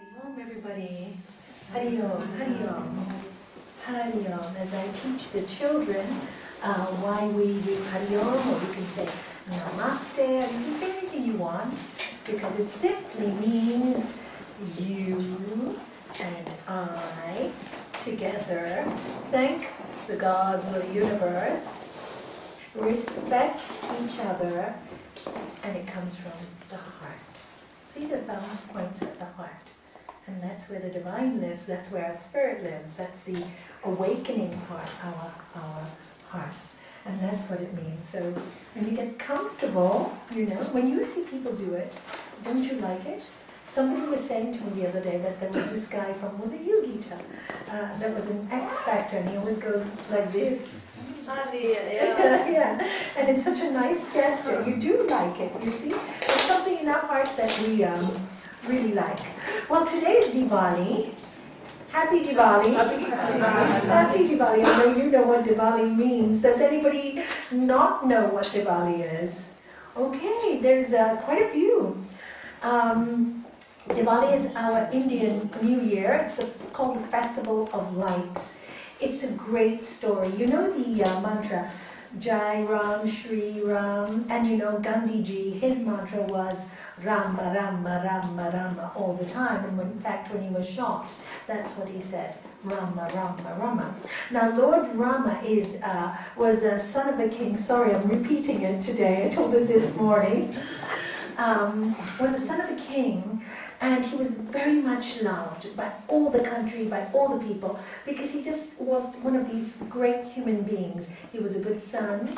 Hari Om, everybody. Hari Om, Hari Om, Hari Om. As I teach the children why we do Hari Om, or you can say Namaste, and you can say anything you want, because it simply means you and I together thank the gods or the universe, respect each other, and it comes from the heart. See, the thumb points at the heart. And that's where the divine lives, that's where our spirit lives, that's the awakening part, our hearts. And that's what it means. So when you get comfortable, when you see people do it, don't you like it? Somebody was saying to me the other day that there was this guy from, was it Yogita? That was an X Factor, and he always goes like this. Yeah. And it's such a nice gesture. You do like it, you see? There's something in our heart that we really like. Well, today's Diwali. Happy Diwali. Happy Diwali. I know you know what Diwali means. Does anybody not know what Diwali is? Okay, there's quite a few. Diwali is our Indian New Year. It's called the Festival of Lights. It's a great story. You know the mantra, Jai Ram, Shri Ram, and Gandhiji, his mantra was Rama, Rama, Rama, Rama all the time. And in fact, when he was shocked, that's what he said, Rama, Rama, Rama. Now, Lord Rama was a son of a king. Sorry, I'm repeating it today. I told it this morning. Was a son of a king. And he was very much loved by all the country, by all the people, because he just was one of these great human beings. He was a good son,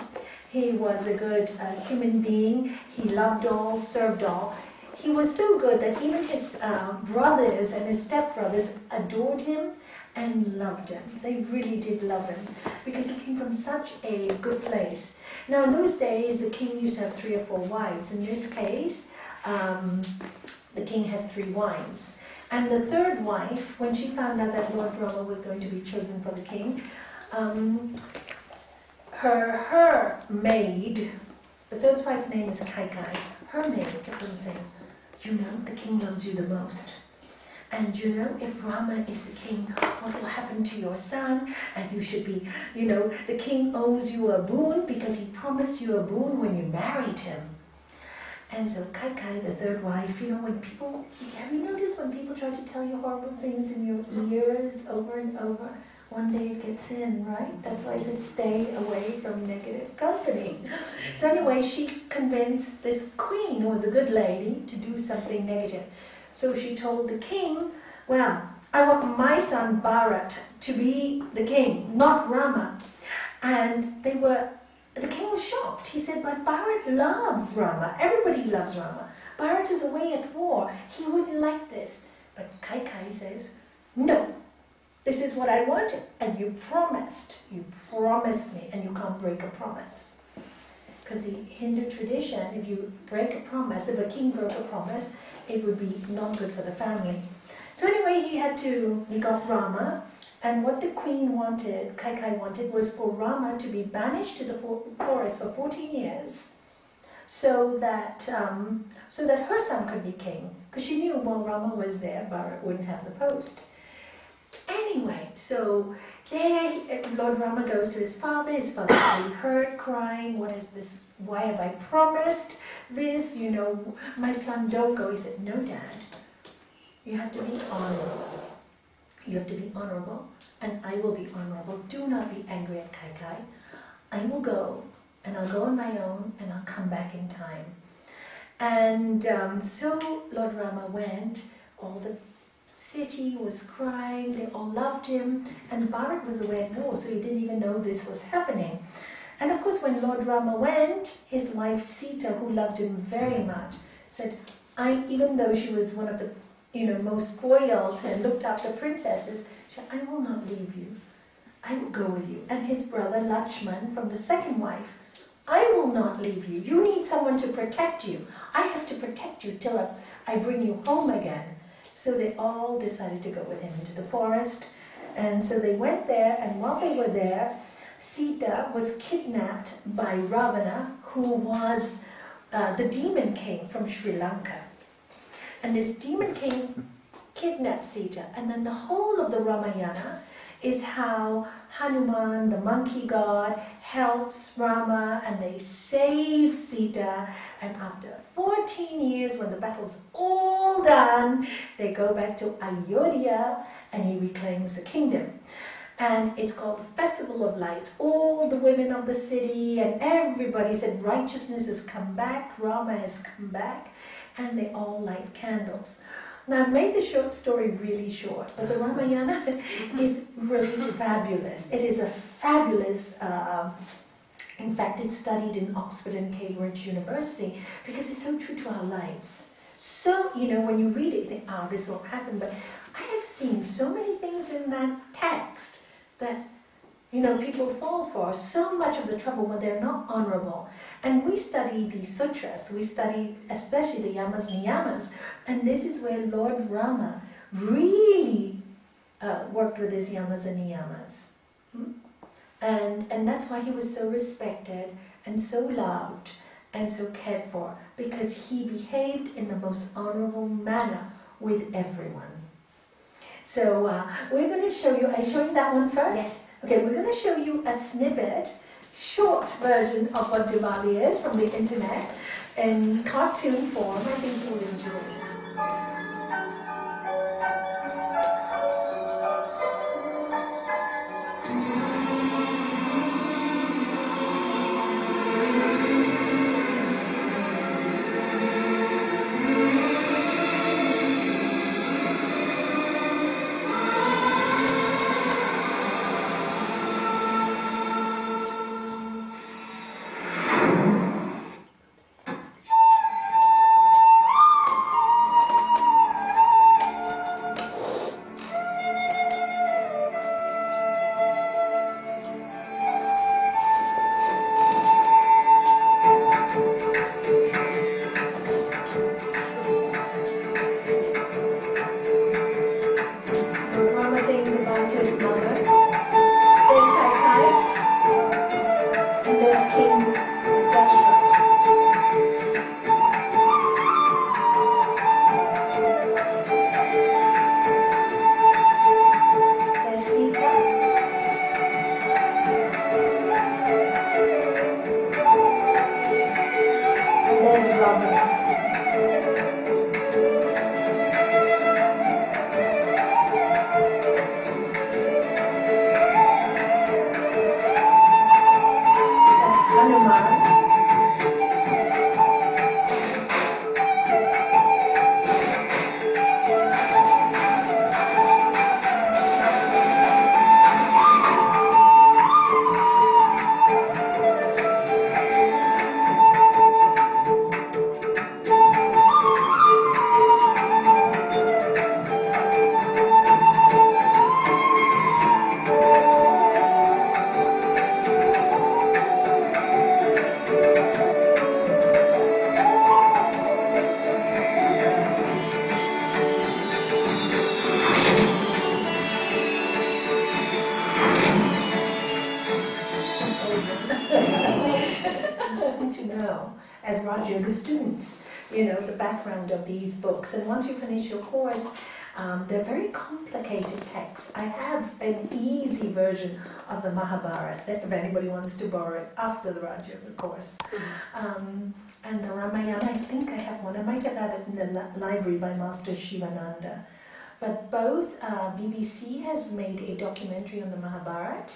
he was a good human being, he loved all, served all. He was so good that even his brothers and his stepbrothers adored him and loved him. They really did love him, because he came from such a good place. Now in those days, the king used to have 3 or 4 wives. In this case, the king had 3 wives. And the 3rd wife, when she found out that Lord Rama was going to be chosen for the king, her maid, the 3rd wife's name is Kaikai, her maid kept on saying, the king loves you the most. And if Rama is the king, what will happen to your son? And you should be, the king owes you a boon because he promised you a boon when you married him. And so Kaikai, the 3rd wife, when people, have you noticed when people try to tell you horrible things in your ears over and over, one day it gets in, right? That's why I said stay away from negative company. So anyway, she convinced this queen, who was a good lady, to do something negative. So she told the king, well, I want my son Bharat to be the king, not Rama. And the king was shocked. He said, but Bharat loves Rama. Everybody loves Rama. Bharat is away at war. He wouldn't like this. But Kaikai says, no, this is what I wanted. And you promised me, and you can't break a promise. Because the Hindu tradition, if you break a promise, if a king broke a promise, it would be not good for the family. So anyway, he got Rama. And what the queen wanted, Kaikai wanted, was for Rama to be banished to the forest for 14 years, so that her son could be king. Because she knew while Rama was there, Bharat wouldn't have the post. Anyway, so there Lord Rama goes to his father. His father's really hurt, crying. What is this? Why have I promised this? My son, don't go. He said, no, Dad. You have to be honorable. You have to be honorable, and I will be honorable. Do not be angry at Kaikai. I will go, and I'll go on my own, and I'll come back in time. And so Lord Rama went. All the city was crying. They all loved him. And Bharat was away at war, so he didn't even know this was happening. And of course, when Lord Rama went, his wife Sita, who loved him very much, said, even though she was one of the most spoiled and looked after princesses, she said, I will not leave you. I will go with you. And his brother Lakshman from the 2nd wife, I will not leave you. You need someone to protect you. I have to protect you till I bring you home again. So they all decided to go with him into the forest. And so they went there, and while they were there, Sita was kidnapped by Ravana, who was the demon king from Sri Lanka. And this demon king kidnap Sita. And then the whole of the Ramayana is how Hanuman, the monkey god, helps Rama and they save Sita. And after 14 years, when the battle's all done, they go back to Ayodhya and he reclaims the kingdom. And it's called the Festival of Lights. All the women of the city and everybody said righteousness has come back, Rama has come back, and they all light candles. Now I've made the short story really short, but the Ramayana is really fabulous. It is a fabulous, in fact it's studied in Oxford and Cambridge University because it's so true to our lives. So, when you read it, you think, this won't happen, but I have seen so many things in that text that, people fall for so much of the trouble when they're not honorable. And we study the sutras, we study especially the yamas and niyamas, and this is where Lord Rama really worked with his yamas and niyamas. And that's why he was so respected and so loved and so cared for, because he behaved in the most honorable manner with everyone. So we're going to show you, are you showing that one first? Yes. Okay, we're going to show you a snippet, short version of what Diwali is from the internet in cartoon form. I think you'll enjoy it. As Raj Yoga students, the background of these books. And once you finish your course, they're very complicated texts. I have an easy version of the Mahabharata, if anybody wants to borrow it after the Raj Yoga course. And the Ramayana, I think I have one. I might have had it in the library by Master Shivananda. But both, BBC has made a documentary on the Mahabharata,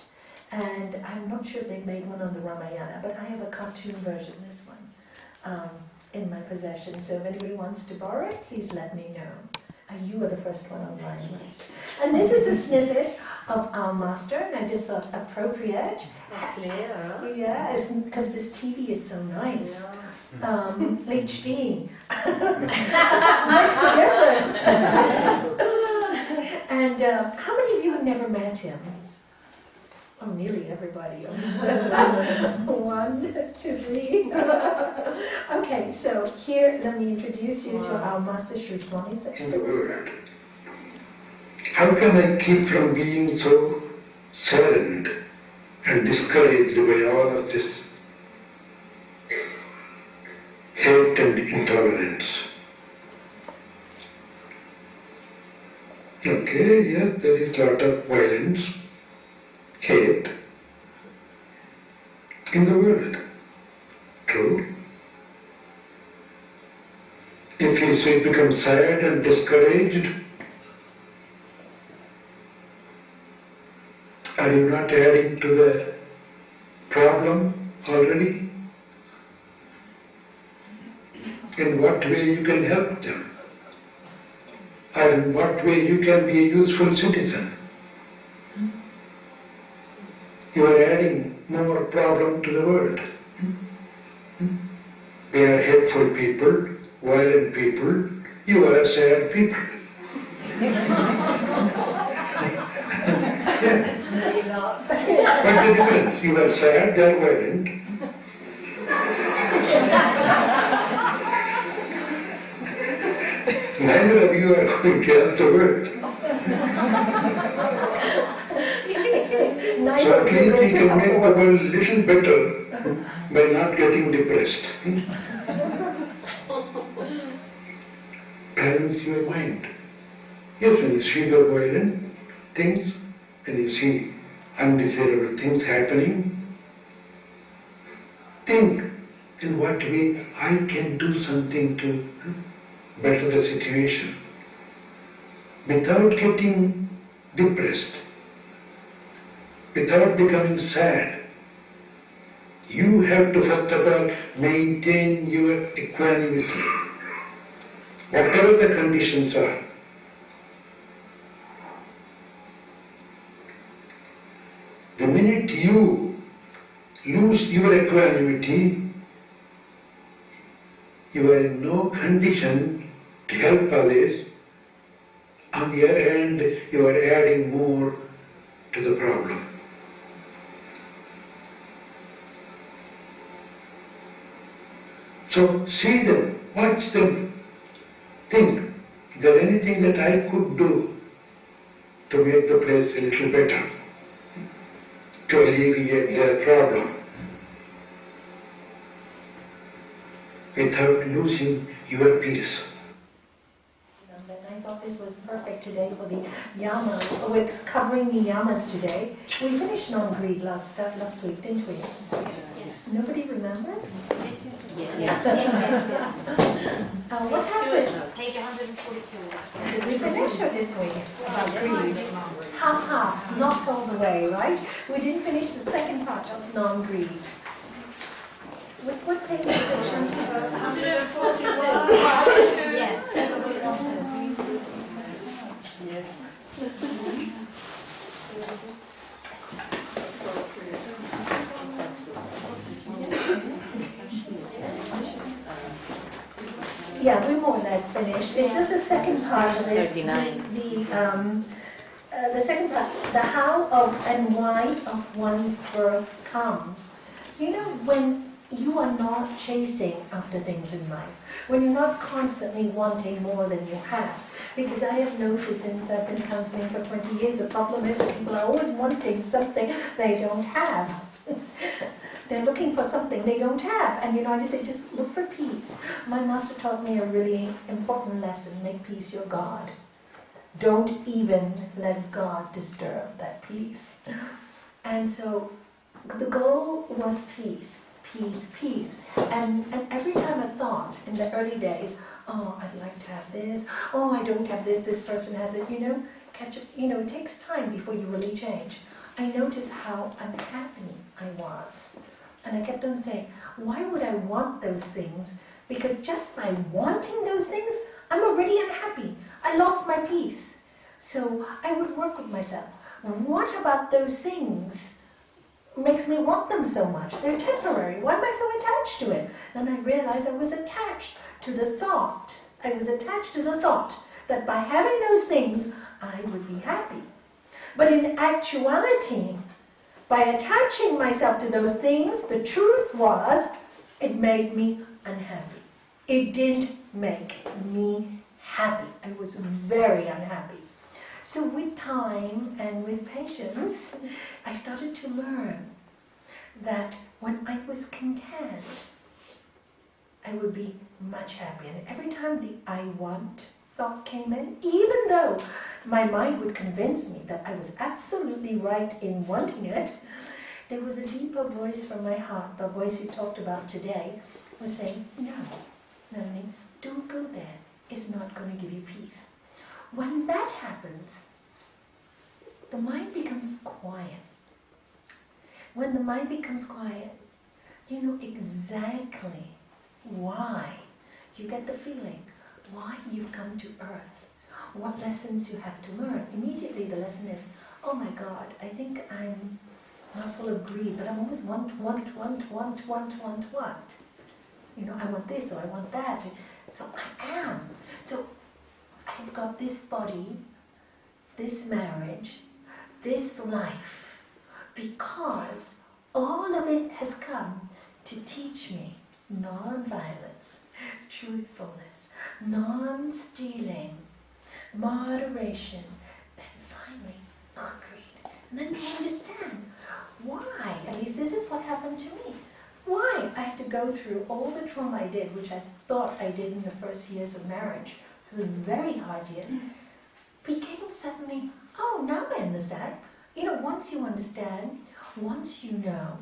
and I'm not sure if they've made one on the Ramayana, but I have a cartoon version, this one, in my possession. So if anybody wants to borrow it, please let me know. You were the first one online. And this is a snippet of our master, and I just thought appropriate. Clear. Yeah, because this TV is so nice. Yeah. HD. Makes a difference. And how many of you have never met him? Oh, nearly everybody. 1, 2, 3. Okay, so here, let me introduce you to our Master Sri Swami Sotogrande. How can I keep from being so saddened and discouraged by all of this hate and intolerance? Okay, yes, there is a lot of violence, hate in the world. True. If you say become sad and discouraged, are you not adding to the problem already? In what way you can help them? Or in what way you can be a useful citizen? You are adding more problem to the world. They are hateful people, violent people. You are a sad people. Yeah. What's the difference? You are sad, they are violent. Neither of you are going to help the world. So at least you can make the world a little better by not getting depressed. Balance your mind. Yes, when you see the violent things, when you see undesirable things happening, think in what way I can do something to better the situation without getting depressed, without becoming sad. You have to first of all maintain your equanimity, whatever the conditions are. The minute you lose your equanimity, you are in no condition to help others. On the other hand, you are adding more to the problem. So see them, watch them, think, is there anything that I could do to make the place a little better, to alleviate their problem, without losing your peace. And I thought this was perfect today for the yama. We're covering the yamas today. We finished non-greed last week, didn't we? Yes. Nobody remembers? Yes. What happened? Page 142. Did we finish or didn't we? About greed. Half, not all the way, right? We didn't finish the second part of non-greed. What page is it, Shanti? 142. Yes. Yeah, we're more or less finished. It's just the second part of it. 39. The second part, the how of and why of one's birth comes. You know, when you are not chasing after things in life, when you're not constantly wanting more than you have. Because I have noticed since I've been counseling for 20 years, the problem is that people are always wanting something they don't have. They're looking for something they don't have. And I just say, just look for peace. My master taught me a really important lesson: make peace your God. Don't even let God disturb that peace. And so the goal was peace, peace, peace. And every time I thought in the early days, oh, I'd like to have this, oh, I don't have this, this person has it, it takes time before you really change. I noticed how unhappy I was. And I kept on saying, why would I want those things? Because just by wanting those things, I'm already unhappy. I lost my peace. So I would work with myself. What about those things makes me want them so much? They're temporary. Why am I so attached to it? Then I realized I was attached to the thought. I was attached to the thought that by having those things, I would be happy. But in actuality, by attaching myself to those things, the truth was, it made me unhappy. It didn't make me happy. I was very unhappy. So with time and with patience, I started to learn that when I was content, I would be much happier. And every time the I want thought came in, even though my mind would convince me that I was absolutely right in wanting it, there was a deeper voice from my heart, the voice you talked about today, was saying, no, Nalanie, don't go there. It's not going to give you peace. When that happens, the mind becomes quiet. When the mind becomes quiet, you know exactly why. You get the feeling why you've come to earth, what lessons you have to learn. Immediately the lesson is, oh my God, I think I'm not full of greed, but I'm always want. You know, I want this or I want that. So I am. So I've got this body, this marriage, this life, because all of it has come to teach me non-violence, truthfulness, non-stealing, moderation, and finally, non-greed. And then you understand why, at least this is what happened to me, why I had to go through all the trauma I did, which I thought I did in the first years of marriage, the very hard years, became suddenly, oh, now I understand. You know, once you understand, once you know,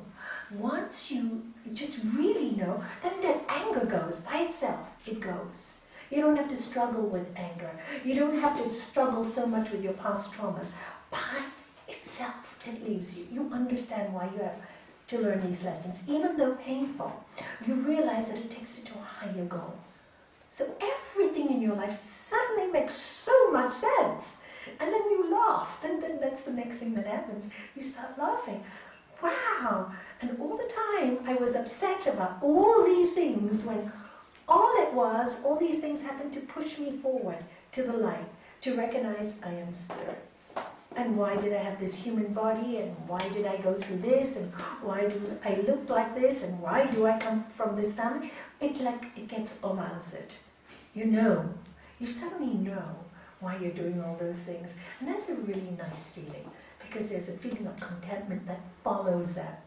once you just really know, then that anger goes by itself. It goes. You don't have to struggle with anger. You don't have to struggle so much with your past traumas. By itself, it leaves you. You understand why you have to learn these lessons. Even though painful, you realize that it takes you to a higher goal. So everything in your life suddenly makes so much sense. And then you laugh. Then that's the next thing that happens. You start laughing. Wow! And all the time I was upset about all these things when all it was, all these things happened to push me forward to the light, to recognize I am spirit. And why did I have this human body, and why did I go through this, and why do I look like this, and why do I come from this family? It gets all answered. You know, you suddenly know why you're doing all those things. And that's a really nice feeling, because there's a feeling of contentment that follows that.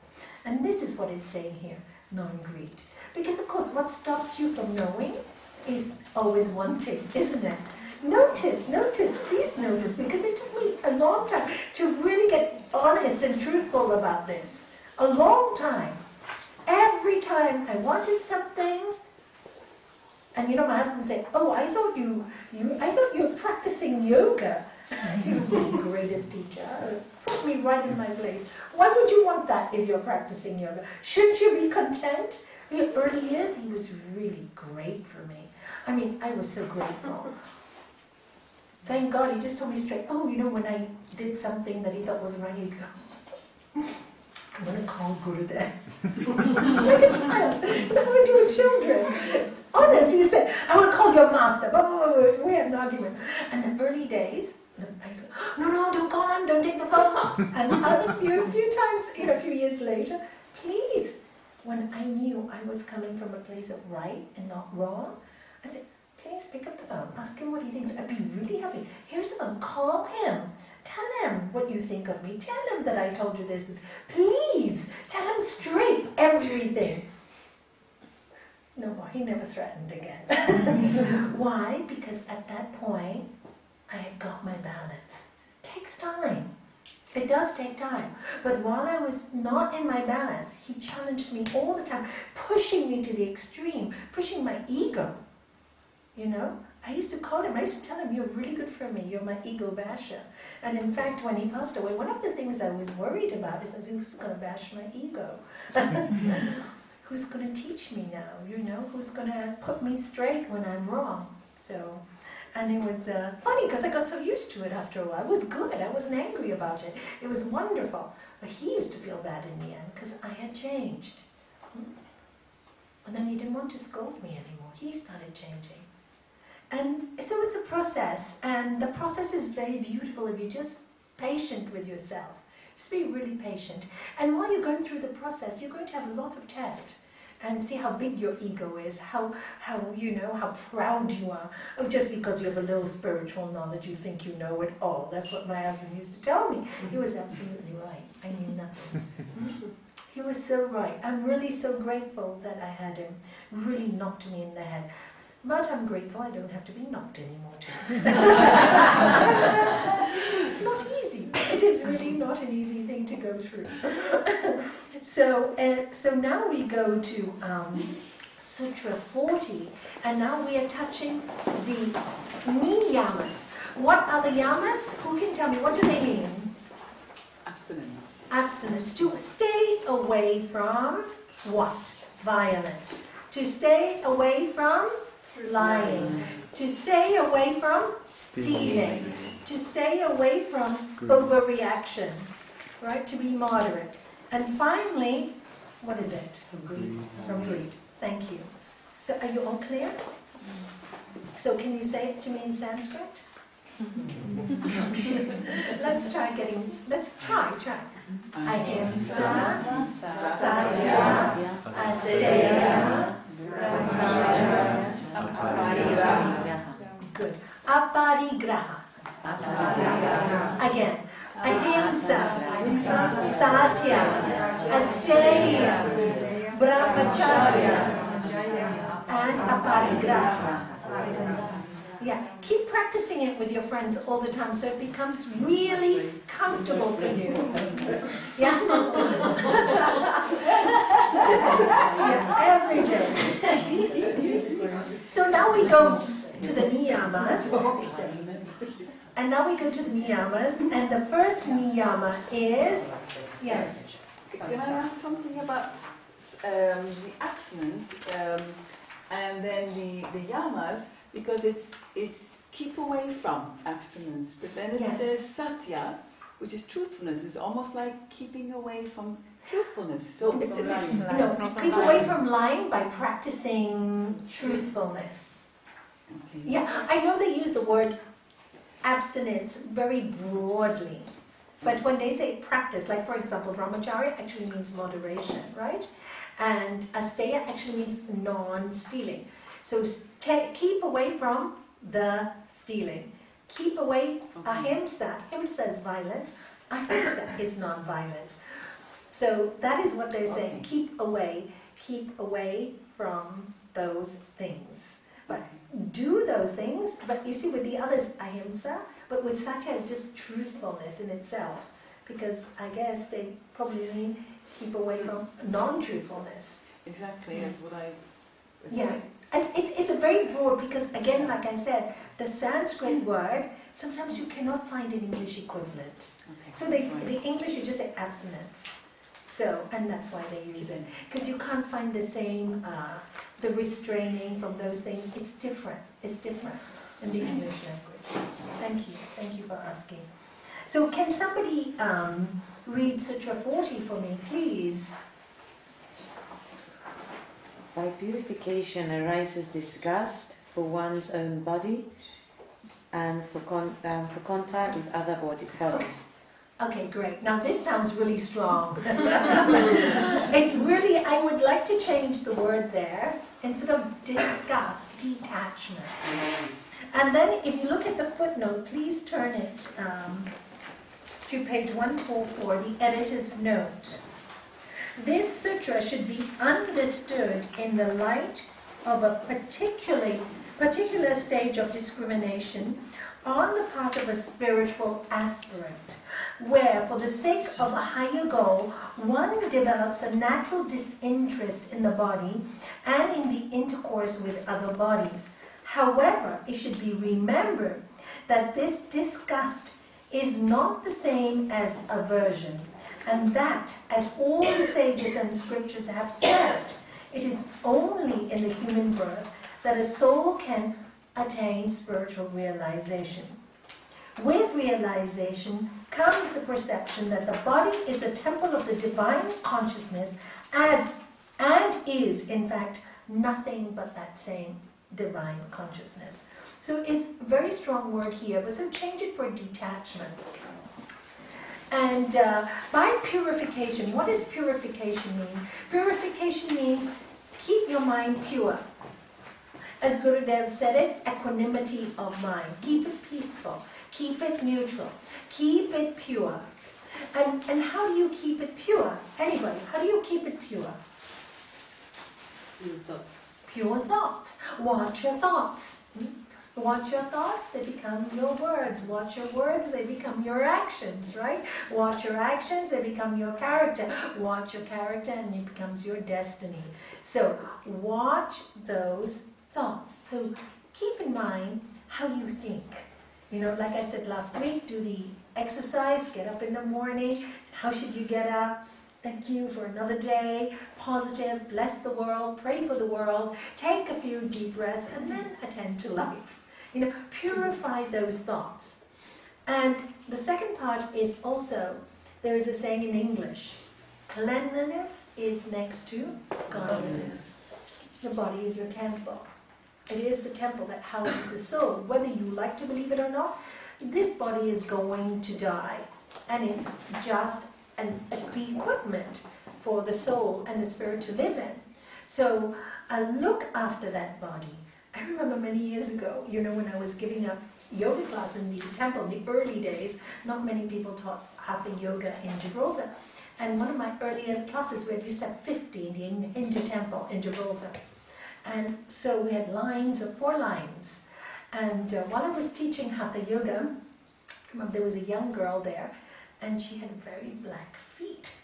And this is what it's saying here, non-greed. Because of course, what stops you from knowing is always wanting, isn't it? Notice, please notice, because it took me a long time to really get honest and truthful about this. A long time. Every time I wanted something, and you know, my husband said, "Oh, I thought you were practicing yoga." He was the greatest teacher. Put me right in my place. Why would you want that if you're practicing yoga? Shouldn't you be content? In the early years, he was really great for me. I mean, I was so grateful. Thank God, he just told me straight, oh, you know, when I did something that he thought wasn't right, he'd go, I'm going to call Gurudev. Like a child. What do we do with children? Honest, he said, I will call your master. We had an argument. And the early days, I said, no, don't call him, don't take the phone. And a few times, a few years later, please, when I knew I was coming from a place of right and not wrong, I said, please pick up the phone, ask him what he thinks. I'd be really happy. Here's the phone, call him. Tell him what you think of me. Tell him that I told you this. Please, tell him straight everything. No, he never threatened again. Why? Because at that point, I had got my balance. It takes time. It does take time. But while I was not in my balance, he challenged me all the time, pushing me to the extreme, pushing my ego. You know, I used to call him, I used to tell him, you're really good for me, you're my ego basher. And in fact, when he passed away, one of the things I was worried about is who's going to bash my ego? Who's going to teach me now, who's going to put me straight when I'm wrong? So, and it was funny because I got so used to it after a while. It was good, I wasn't angry about it. It was wonderful. But he used to feel bad in the end because I had changed. And then he didn't want to scold me anymore. He started changing. And so it's a process, and the process is very beautiful if you're just patient with yourself. Just be really patient. And while you're going through the process, you're going to have lots of tests and see how big your ego is, how proud you are. Of just because you have a little spiritual knowledge, you think you know it all. That's what my husband used to tell me. He was absolutely right. I knew nothing. He was so right. I'm really so grateful that I had him. Really knocked me in the head. But I'm grateful I don't have to be knocked anymore too. It's not easy. It is really not an easy thing to go through. So now we go to Sutra 40, and now we are touching the niyamas. What are the yamas? Who can tell me? What do they mean? Abstinence. Abstinence. To stay away from what? Violence. To stay away from lying. To stay away from stealing. To stay away from overreaction. Right? To be moderate. And finally, what is it? From greed. From greed. Thank you. So are you all clear? So can you say it to me in Sanskrit? Let's try. Ahimsa, satya, asteya, brahmacharya, aparigraha. Good. Aparigraha. Again. Ahimsa, satya, asteya, brahmacharya, and aparigraha. Yeah, keep practicing it with your friends all the time so it becomes really comfortable for you. Yeah? Yeah, every day. So now we go to the niyamas. And now we go to the niyamas. And the first niyama is, yes. Can I ask something about the abstinence and then the yamas? Because it's keep away from abstinence, but then it says satya, which is truthfulness. It's almost like keeping away from truthfulness. So it's keep away from lying by practicing truthfulness. Okay. Yeah, I know they use the word abstinence very broadly, but when they say practice, like for example, brahmacharya actually means moderation, right? And asteya actually means non-stealing. So keep away from the stealing. Keep away, ahimsa. Ahimsa is violence. Ahimsa is non-violence. So that is what they're saying. Keep away from those things. But do those things, but you see with the others, ahimsa, but with satya it's just truthfulness in itself. Because I guess they probably mean keep away from non-truthfulness. Exactly, that's what I... Yeah. And it's a very broad, because again, like I said, the Sanskrit word, sometimes you cannot find an English equivalent. Okay, So the English, you just say abstinence. So, and that's why they use it. Because you can't find the same, the restraining from those things. It's different in the English language. Thank you for asking. So can somebody read Sutra 40 for me, please? By purification arises disgust for one's own body and for contact with other bodies. Okay, great. Now this sounds really strong. I would like to change the word there. Instead of disgust, detachment. And then if you look at the footnote, please turn it to page 144, the editor's note. This sutra should be understood in the light of a particular stage of discrimination on the part of a spiritual aspirant, where, for the sake of a higher goal, one develops a natural disinterest in the body and in the intercourse with other bodies. However, it should be remembered that this disgust is not the same as aversion, and that, as all the sages and scriptures have said, it is only in the human birth that a soul can attain spiritual realization. With realization comes the perception that the body is the temple of the divine consciousness and is, in fact, nothing but that same divine consciousness. So it's a very strong word here, but so change it for detachment. And by purification, what does purification mean? Purification means keep your mind pure. As Gurudev said it, equanimity of mind. Keep it peaceful. Keep it neutral. Keep it pure. And how do you keep it pure? Anybody, how do you keep it pure? pure thoughts. Watch your thoughts. Watch your thoughts, they become your words. Watch your words, they become your actions, right? Watch your actions, they become your character. Watch your character and it becomes your destiny. So watch those thoughts. So keep in mind how you think. You know, like I said last week, do the exercise, get up in the morning. How should you get up? Thank you for another day, positive, bless the world, pray for the world, take a few deep breaths, and then attend to life. You know, purify those thoughts. And the second part is also, there is a saying in English, cleanliness is next to godliness. Your body is your temple. It is the temple that houses the soul. Whether you like to believe it or not, this body is going to die. And it's just the equipment for the soul and the spirit to live in. So look after that body. I remember many years ago, you know, when I was giving a yoga class in the temple, in the early days, not many people taught hatha yoga in Gibraltar. And one of my earliest classes, we used to have 50 in the Hindu temple in Gibraltar. And so we had lines of 4 lines. And while I was teaching hatha yoga, I remember there was a young girl there, and she had very black feet.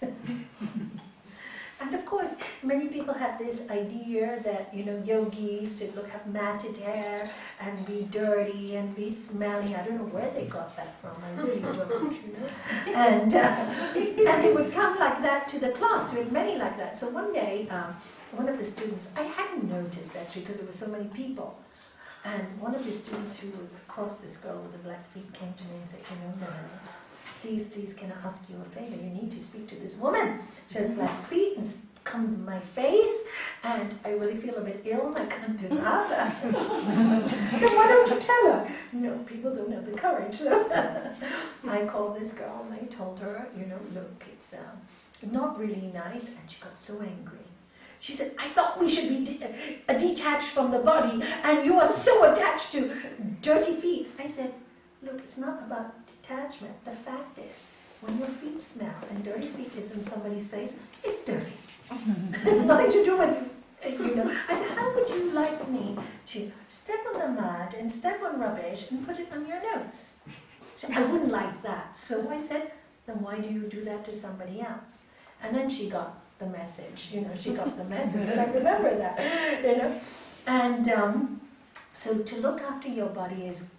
And of course, many people have this idea that, you know, yogis should have matted hair and be dirty and be smelly. I don't know where they got that from, I really don't, you know. And they would come like that to the class. We had many like that. So one day, one of the students, I hadn't noticed actually because there were so many people, and one of the students who was across this girl with the black feet came to me and said, you know, Nalanie, please, can I ask you a favor? You need to speak to this woman. She has black feet and comes in my face, and I really feel a bit ill and I can't do that. So why don't you tell her? No, people don't have the courage. So I called this girl and I told her, you know, look, it's not really nice, and she got so angry. She said, I thought we should be detached from the body, and you are so attached to dirty feet. I said, look, it's not about detachment. The fact is, when your feet smell and dirty feet is in somebody's face, it's dirty. It's nothing to do with, you know. I said, how would you like me to step on the mud and step on rubbish and put it on your nose? She said, I wouldn't like that. So I said, then why do you do that to somebody else? And then she got the message, you know, she got the message, and I remember that, you know. And so to look after your body is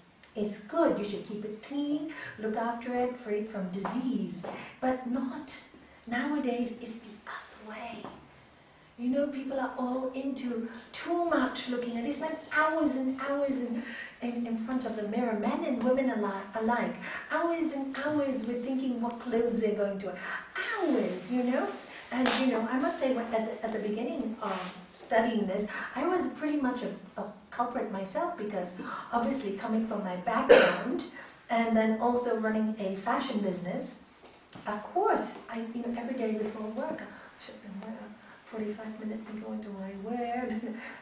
good. You should keep it clean, look after it, free from disease, but not nowadays. It's the other way. You know, people are all into too much looking, and they spend hours and hours in front of the mirror, men and women alike, hours and hours with thinking what clothes they're going to wear, hours, you know. And you know, I must say, at the beginning of studying this, I was pretty much a culprit myself, because obviously coming from my background and then also running a fashion business, of course, you know, every day before work, I should wear 45 minutes and go into my wear.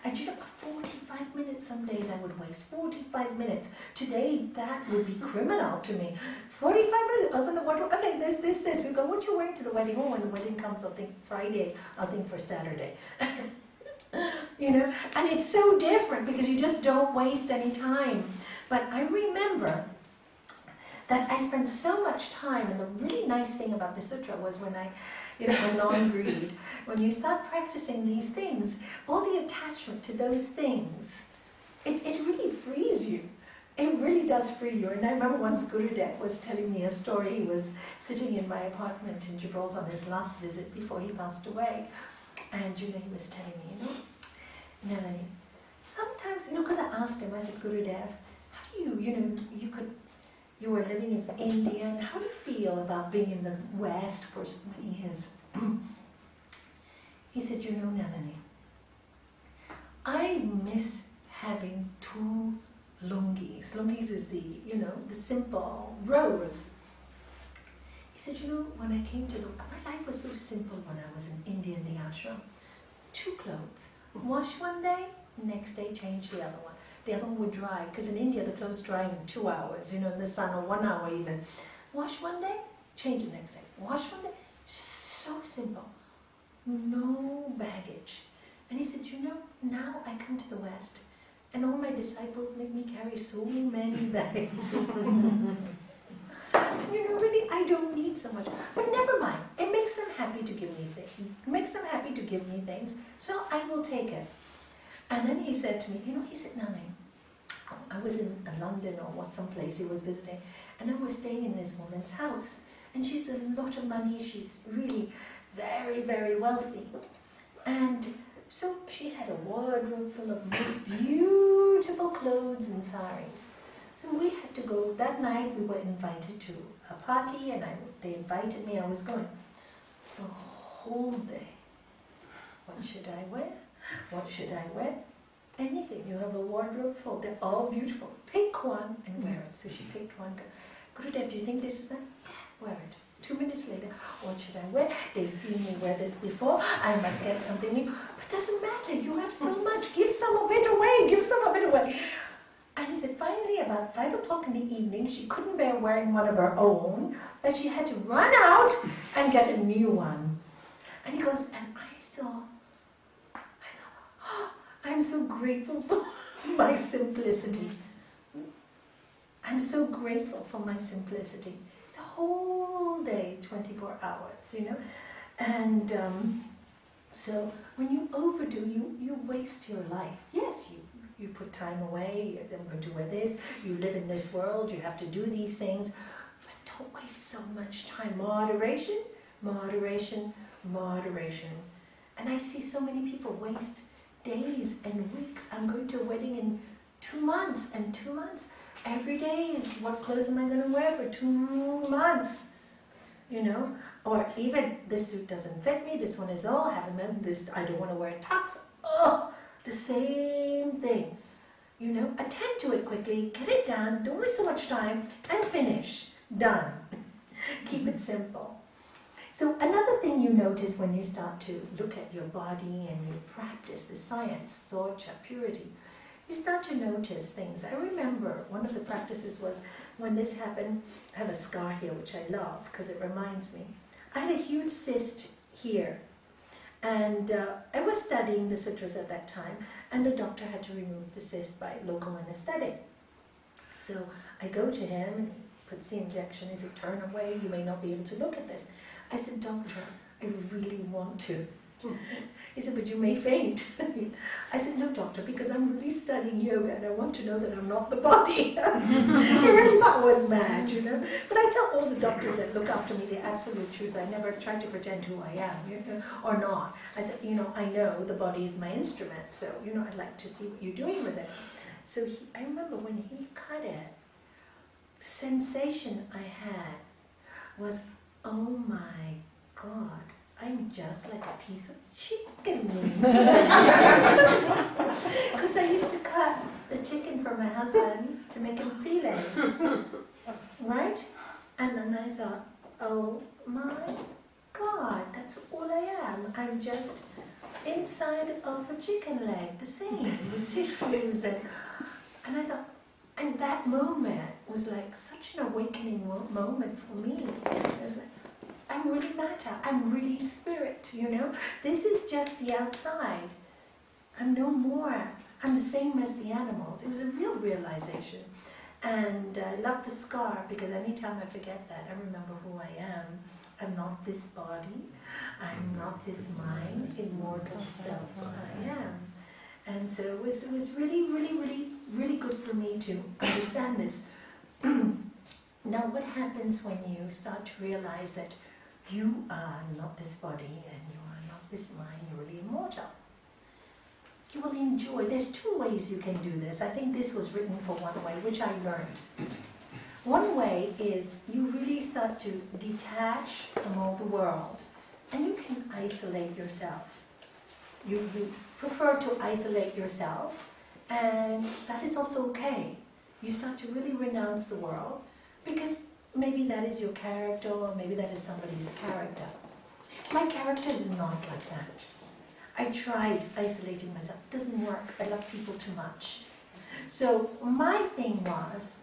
And you know, 45 minutes, some days I would waste 45 minutes. Today, that would be criminal to me. 45 minutes, open the wardrobe, okay, this. We go, what are you wearing to the wedding? Oh, when the wedding comes, I'll think Friday, I'll think for Saturday. You know, and it's so different because you just don't waste any time. But I remember that I spent so much time, and the really nice thing about the sutra was when I, you know, non-greed, when you start practicing these things, all the attachment to those things, it really frees you. It really does free you. And I remember once Gurudev was telling me a story. He was sitting in my apartment in Gibraltar on his last visit before he passed away. And you know, he was telling me, you know, Nalanie, sometimes, you know, because I asked him, I said, Gurudev, how do you, you know, you were living in India, and how do you feel about being in the West for so many years? He said, you know, Nalanie, I miss having 2 lungis. Lungis is the, you know, the simple rose. He said, you know, when I came to my life was so simple when I was in India in the ashram. 2 clothes. Wash one day, next day change the other one. The other one would dry, because in India the clothes dry in 2 hours, you know, in the sun, or 1 hour even. Wash one day, change the next day. Wash one day. So simple. No baggage. And he said, you know, now I come to the West, and all my disciples make me carry so many bags. You know, really, I don't need so much. But never mind. It makes them happy to give me things. It makes them happy to give me things, so I will take it. And then he said to me, you know, he said, Nalanie, I was in London or someplace he was visiting, and I was staying in this woman's house. And she's a lot of money. She's really very, very wealthy. And so she had a wardrobe full of most beautiful clothes and saris. So we had to go, that night we were invited to a party, and they invited me, I was going. The whole day. What should I wear? What should I wear? Anything. You have a wardrobe full, they're all beautiful. Pick one and wear it. So she picked one. Gurudev, do you think this is nice? Wear it. 2 minutes later, what should I wear? They've seen me wear this before, I must get something new. But doesn't matter, you have so much, give some of it away, give some of it away. And he said, finally, about 5 o'clock in the evening, she couldn't bear wearing one of her own, that she had to run out and get a new one. And he goes, and I thought, oh, I'm so grateful for my simplicity. I'm so grateful for my simplicity. The whole day, 24 hours, you know. And so when you overdo, you waste your life. Yes, you put time away, I'm going to wear this, you live in this world, you have to do these things, but don't waste so much time. Moderation, moderation, moderation. And I see so many people waste days and weeks. I'm going to a wedding in 2 months, and 2 months, every day is what clothes am I going to wear for 2 months, you know? Or even this suit doesn't fit me, this one is this, I don't want to wear a tux. Oh, the same thing, you know? Attend to it quickly, get it done, don't waste so much time, and finish. Done. Keep it simple. So another thing you notice when you start to look at your body and you practice the science, socha, purity, you start to notice things. I remember one of the practices was when this happened, I have a scar here which I love because it reminds me. I had a huge cyst here, and I was studying the sutras at that time, and the doctor had to remove the cyst by local anesthetic. So I go to him and he puts the injection. He said, turn away, you may not be able to look at this. I said, doctor, I really want to. He said, but you may faint. I said, no, doctor, because I'm really studying yoga and I want to know that I'm not the body. He really thought I was mad, you know. But I tell all the doctors that look after me the absolute truth. I never try to pretend who I am, you know, or not. I said, you know, I know the body is my instrument, so, you know, I'd like to see what you're doing with it. So I remember when he cut it, the sensation I had was, oh my God, I'm just like a piece of chicken meat. Because I used to cut the chicken for my husband to make him fillets, right? And then I thought, oh my God, that's all I am. I'm just inside of a chicken leg, the same, with tissues. And I thought, and that moment was like such an awakening moment for me. It was like, I'm really matter, I'm really spirit, you know. This is just the outside. I'm no more. I'm the same as the animals. It was a real realization. And I love the scar because anytime I forget that, I remember who I am. I'm not this body. I'm not this mind, immortal self. I am. And so it was really, really, really, really good for me to understand this. Now, what happens when you start to realize that you are not this body and you are not this mind, you're really immortal? You will enjoy. There's 2 ways you can do this. I think this was written for one way, which I learned. One way is you really start to detach from all the world and you can isolate yourself. You prefer to isolate yourself, and that is also okay. You start to really renounce the world because maybe that is your character, or maybe that is somebody's character. My character is not like that. I tried isolating myself. It doesn't work. I love people too much. So my thing was,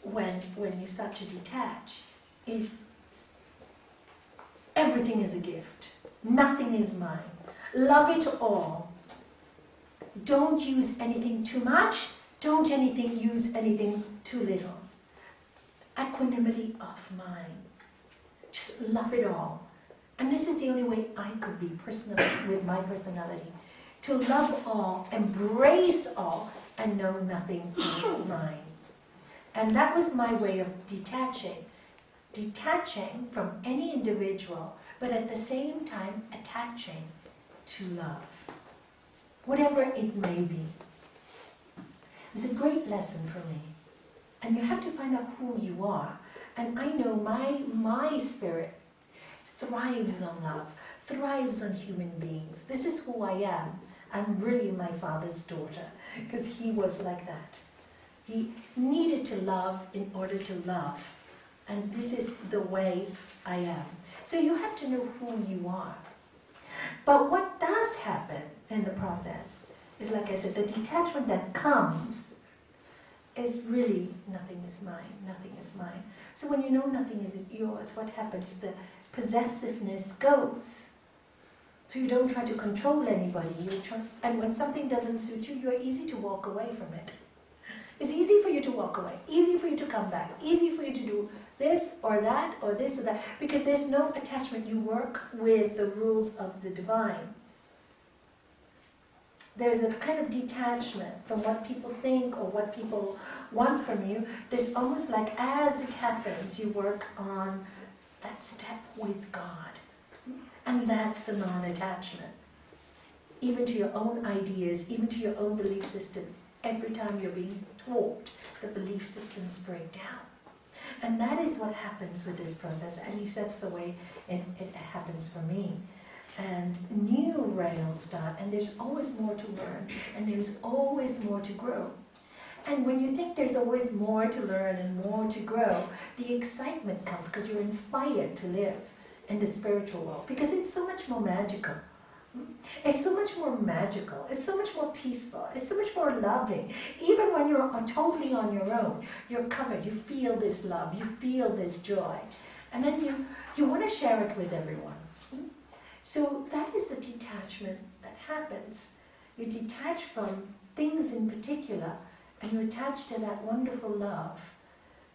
when you start to detach, is everything is a gift. Nothing is mine. Love it all. Don't use anything too much. Don't use anything too little. Equanimity of mind. Just love it all. And this is the only way I could be personally with my personality. To love all, embrace all, and know nothing is mine. And that was my way of detaching. Detaching from any individual, but at the same time attaching to love. Whatever it may be. It was a great lesson for me. And you have to find out who you are. And I know my spirit thrives on love, thrives on human beings. This is who I am. I'm really my father's daughter, because he was like that. He needed to love in order to love. And this is the way I am. So you have to know who you are. But what does happen in the process is, like I said, the detachment that comes is really nothing is mine, nothing is mine. So when you know nothing is yours, what happens? The possessiveness goes. So you don't try to control anybody. And when something doesn't suit you, you're easy to walk away from it. It's easy for you to walk away, easy for you to come back, easy for you to do this or that or this or that, because there's no attachment. You work with the rules of the divine. There's a kind of detachment from what people think or what people want from you. There's almost like, as it happens, you work on that step with God. And that's the non-attachment. Even to your own ideas, even to your own belief system. Every time you're being taught, the belief systems break down. And that is what happens with this process. At least that's the way it happens for me. And new rails start, and there's always more to learn, and there's always more to grow. And when you think there's always more to learn and more to grow, the excitement comes because you're inspired to live in the spiritual world, because it's so much more magical. It's so much more magical. It's so much more peaceful. It's so much more loving. Even when you're totally on your own, you're covered. You feel this love. You feel this joy. And then you want to share it with everyone. So that is the detachment that happens. You detach from things in particular, and you attach to that wonderful love,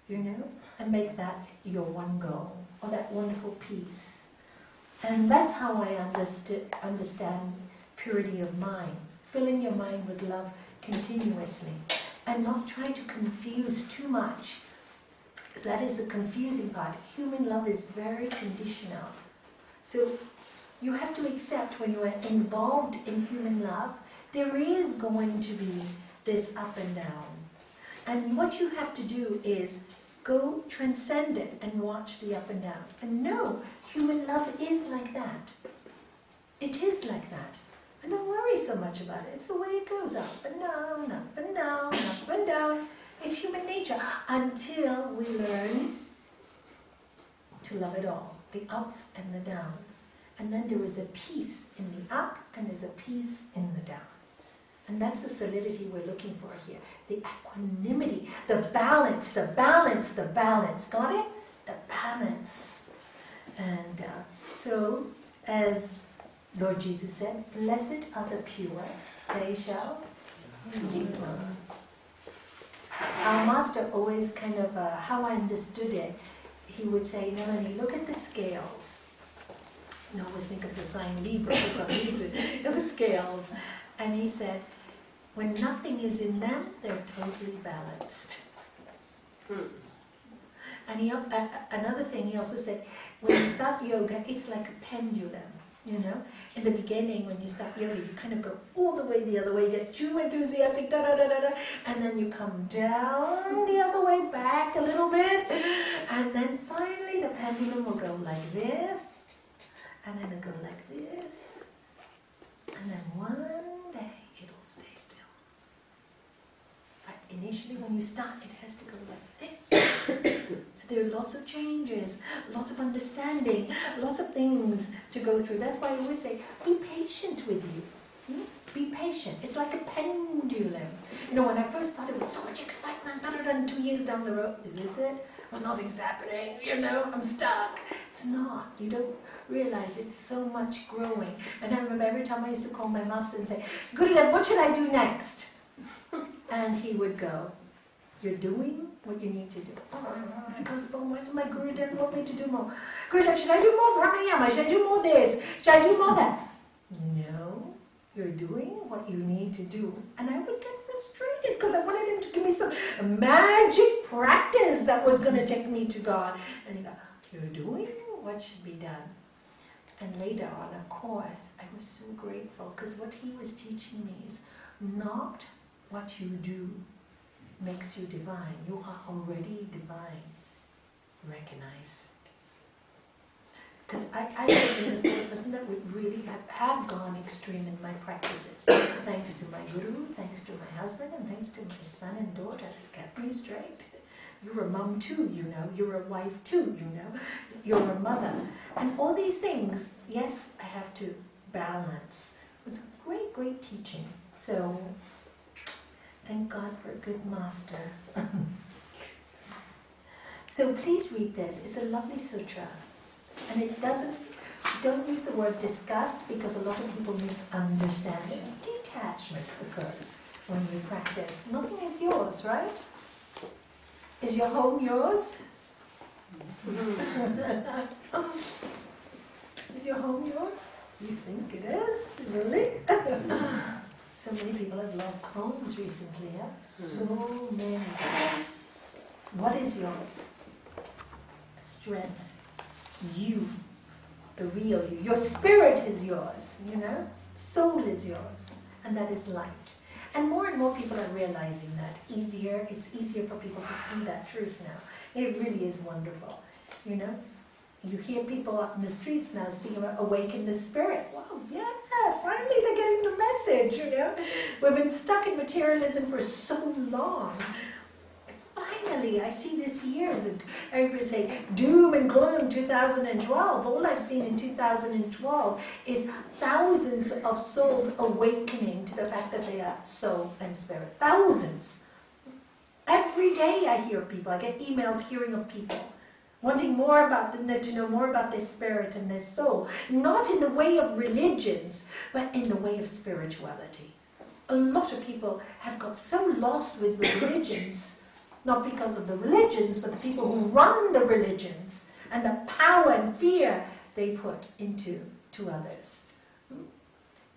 and make that your one goal, or that wonderful peace. And that's how I understand purity of mind. Filling your mind with love continuously. And not trying to confuse too much. Because that is the confusing part. Human love is very conditional. So you have to accept, when you are involved in human love, there is going to be this up and down. And what you have to do is go transcend it and watch the up and down. And no, human love is like that. It is like that. And don't worry so much about it. It's the way it goes, up and down, up and down, up and down. It's human nature until we learn to love it all, the ups and the downs. And then there is a peace in the up and there's a peace in the down. And that's the solidity we're looking for here. The equanimity, the balance, the balance, the balance. Got it? The balance. And so, as Lord Jesus said, blessed are the pure, they shall see God. Our master always kind of, how I understood it, he would say, Nalanie, look at the scales. I always think of the sign Libra for some reason. Look at the scales. And he said, when nothing is in them, they're totally balanced. And another thing, he also said, when you start yoga, it's like a pendulum, In the beginning, when you start yoga, you kind of go all the way the other way, you get too enthusiastic, da-da-da-da-da, and then you come down the other way, back a little bit, and then finally the pendulum will go like this, and then it'll go like this, and then one day it will stay still. But initially when you start, it has to go like this. So there are lots of changes, lots of understanding, lots of things to go through. That's why I always say, be patient with you. Be patient. It's like a pendulum. When I first started, it was so much excitement, better than 2 years down the road. Is this it? Well, nothing's happening, I'm stuck. It's not. You don't realize it's so much growing. And I remember every time I used to call my master and say, Gurudev, what should I do next? And he would go, you're doing what you need to do. He goes, oh, why does my Gurudev want me to do more? Gurudev, should I do more pranayama? Should I do more this? Should I do more that? No, you're doing what you need to do. And I would get frustrated because I wanted him to give me some magic practice that was going to take me to God. And he goes, you're doing what should be done. And later on, of course, I was so grateful because what he was teaching me is not what you do makes you divine. You are already divine. Recognize. Because I've been the sort of person that would really have gone extreme in my practices. Thanks to my guru, thanks to my husband, and thanks to my son and daughter that kept me straight. You're a mum too, you know. You're a wife too, you know. You're a mother. And all these things, yes, I have to balance. It was a great, great teaching. So, thank God for a good master. So please read this. It's a lovely sutra. And it doesn't, don't use the word disgust because a lot of people misunderstand it. Detachment occurs when you practice. Nothing is yours, right? Is your home yours? Is your home yours? You think it is? Really? So many people have lost homes recently, yeah? So many. What is yours? Strength. You. The real you. Your spirit is yours, you know? Soul is yours. And that is light. And more people are realizing that. It's easier for people to see that truth now. It really is wonderful, you know? You hear people out in the streets now speaking about awaken the spirit. Wow, yeah, finally they're getting the message, you know? We've been stuck in materialism for so long. Finally, I see this years. Everybody say, doom and gloom 2012. All I've seen in 2012 is thousands of souls awakening to the fact that they are soul and spirit. Thousands. Every day I hear people. I get emails hearing of people wanting more about to know more about their spirit and their soul. Not in the way of religions, but in the way of spirituality. A lot of people have got so lost with the religions, not because of the religions, but the people who run the religions and the power and fear they put into others.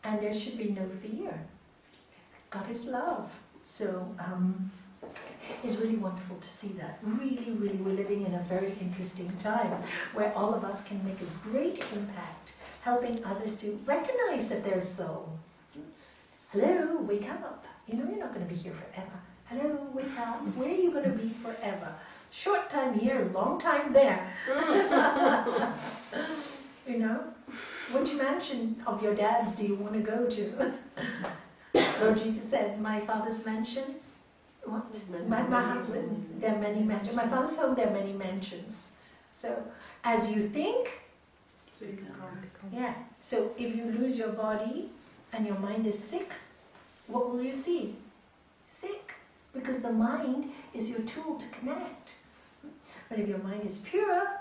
And there should be no fear. God is love. So it's really wonderful to see that. Really, really, we're living in a very interesting time where all of us can make a great impact, helping others to recognize that they're soul. Hello, wake up. You know you're not going to be here forever. Hello, wake up. Where are you going to be forever? Short time here, long time there. You know? Which mansion of your dad's do you want to go to? Lord Jesus said, my father's mansion. What? My husband, there are many mansions. My father's home, there are many mansions. So, as you think, yeah. So, if you lose your body and your mind is sick, what will you see? Sick. Because the mind is your tool to connect. But if your mind is pure,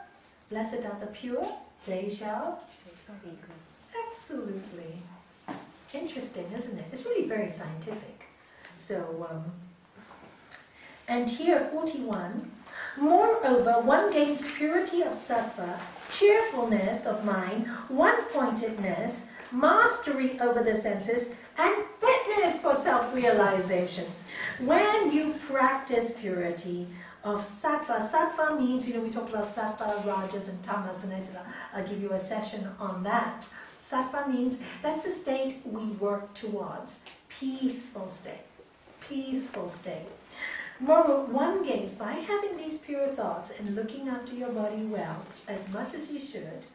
blessed are the pure, they shall see. Absolutely. Interesting, isn't it? It's really very scientific. So, and here, 41, moreover, one gains purity of sattva, cheerfulness of mind, one-pointedness, mastery over the senses, and fitness for self-realization. When you practice purity of sattva, sattva means, you know, we talked about sattva, rajas, and tamas, and I said I'll give you a session on that. Sattva means that's the state we work towards. Peaceful state. Peaceful state. Moreover, one gains, by having these pure thoughts and looking after your body well, as much as you should,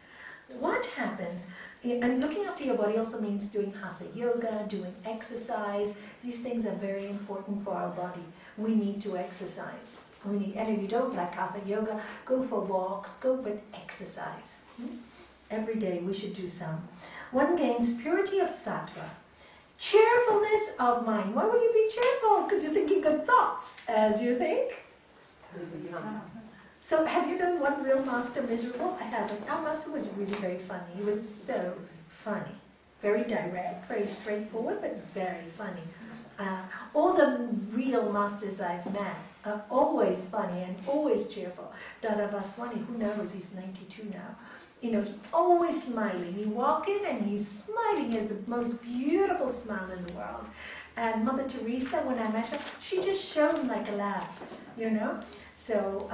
what happens, and looking after your body also means doing hatha yoga, doing exercise. These things are very important for our body. We need to exercise. And if you don't like hatha yoga, go for walks, but exercise. Every day we should do some. One gains purity of sattva, cheerfulness of mind. Why would you be cheerful? Because you're thinking good thoughts, as you think. So have you known one real master miserable? I haven't. Our master was really very funny. He was so funny. Very direct, very straightforward, but very funny. All the real masters I've met are always funny and always cheerful. Dada Vaswani, who knows, he's 92 now. You know, he's always smiling. You walk in and he's smiling. He has the most beautiful smile in the world. And Mother Teresa, when I met her, she just shone like a lamp, you know. So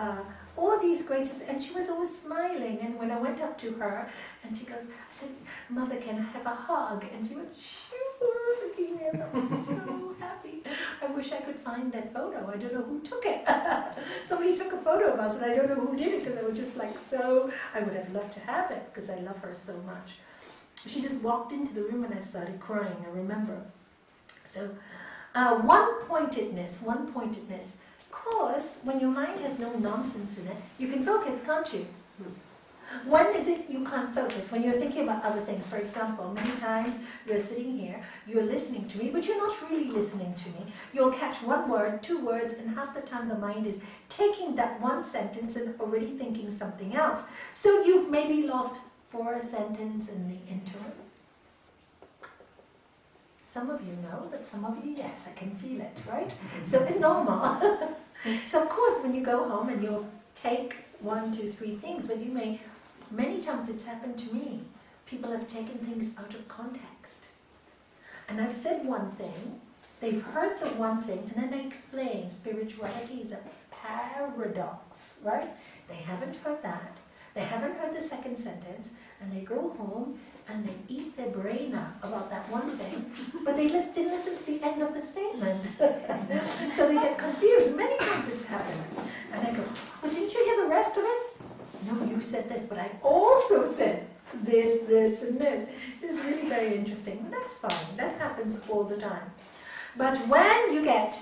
all these greatest, and she was always smiling. And when I went up to her, and she goes, I said, Mother, can I have a hug? And she went, sure, looking at me. I was so happy. I wish I could find that photo. I don't know who took it. Somebody took a photo of us, and I don't know who did it, because I was just like so, I would have loved to have it, because I love her so much. She just walked into the room and I started crying, I remember. So, one-pointedness. Of course, when your mind has no nonsense in it, you can focus, can't you? When is it you can't focus? When you're thinking about other things. For example, many times you're sitting here, you're listening to me, but you're not really listening to me. You'll catch one word, two words, and half the time the mind is taking that one sentence and already thinking something else. So you've maybe lost 4 sentences in the interim. Some of you know, but some of you, yes, I can feel it, right? So it's normal. So of course, when you go home and you'll take 1, 2, 3 things, but you may, many times it's happened to me. People have taken things out of context. And I've said one thing, they've heard the one thing, and then I explain spirituality is a paradox, right? They haven't heard that. They haven't heard the second sentence, and they go home and they eat their brain out about that one thing, but they didn't listen to the end of the statement. So they get confused. Many times it's happened. And I go, well, didn't you hear the rest of it? No, you said this, but I also said this, and this. It's really very interesting. And that's fine. That happens all the time. But when you get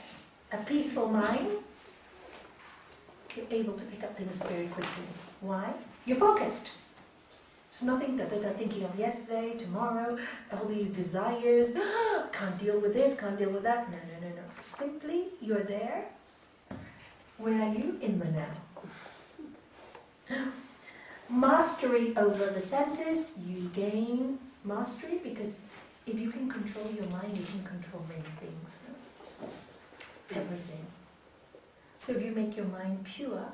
a peaceful mind, you're able to pick up things very quickly. Why? You're focused. It's nothing that thinking of yesterday, tomorrow, all these desires, can't deal with this, can't deal with that. No. Simply, you're there. Where are you? In the now. Mastery over the senses, you gain mastery, because if you can control your mind, you can control many things. Everything. So if you make your mind pure,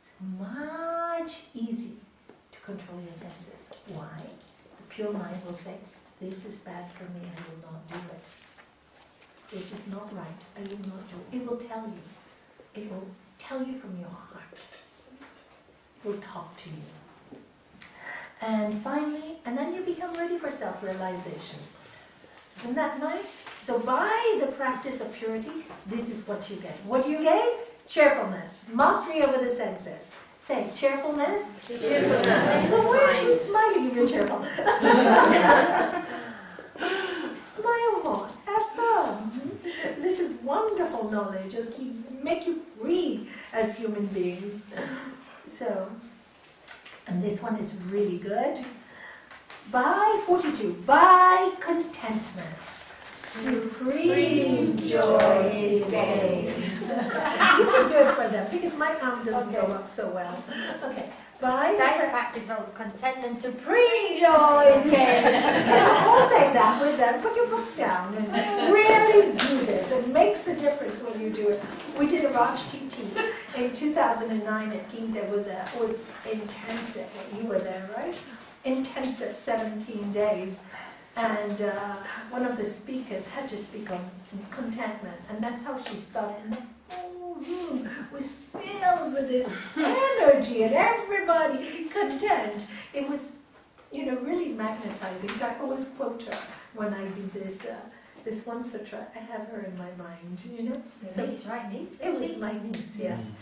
it's much easier to control your senses. Why? The pure mind will say, this is bad for me, I will not do it. This is not right, I will not do it. It will tell you. It will tell you from your heart. It will talk to you. And finally, and then you become ready for self-realization. Isn't that nice? So by the practice of purity, this is what you gain. What do you gain? Cheerfulness. Mastery over the senses. Say, cheerfulness. Cheerfulness. So why aren't you smiling if you're cheerful? Smile more. Have fun. This is wonderful knowledge. It'll make you free as human beings. So, and this one is really good. By 42, by contentment, supreme joy is gained. You can do it for them, because my arm doesn't go up so well. Okay. By the practice of contentment, supreme joy is gained. All say that with them. Put your books down and really do this. It makes a difference when you do it. We did a Raj TT in 2009 at King. It was intensive. You were there, right? Intensive 17 days. And one of the speakers had to speak on contentment. And that's how she started. And the whole room was filled with this energy and everybody content. It was, really magnetizing. So I always quote her when I do this one sutra. I have her in my mind, So niece, right, niece? It was my niece, yes.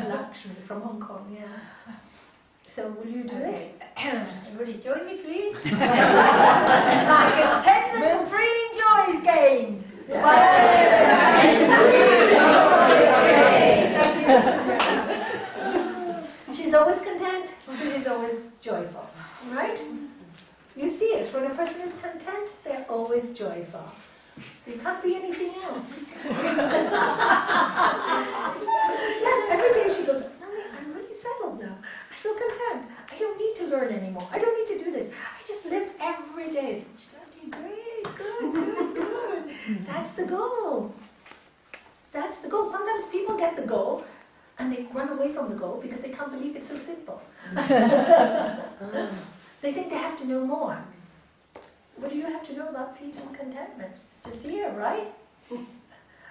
Lakshmi from Hong Kong, yeah. So will you do it? Everybody join me, please. By contentment, supreme joy is gained. She's always content, she's always joyful, right? You see it, when a person is content, they're always joyful. You can't be anything else. Yeah, every day she goes, no, I'm really and they run away from the goal because they can't believe it's so simple. They think they have to know more. What do you have to know about peace and contentment? It's just here, right?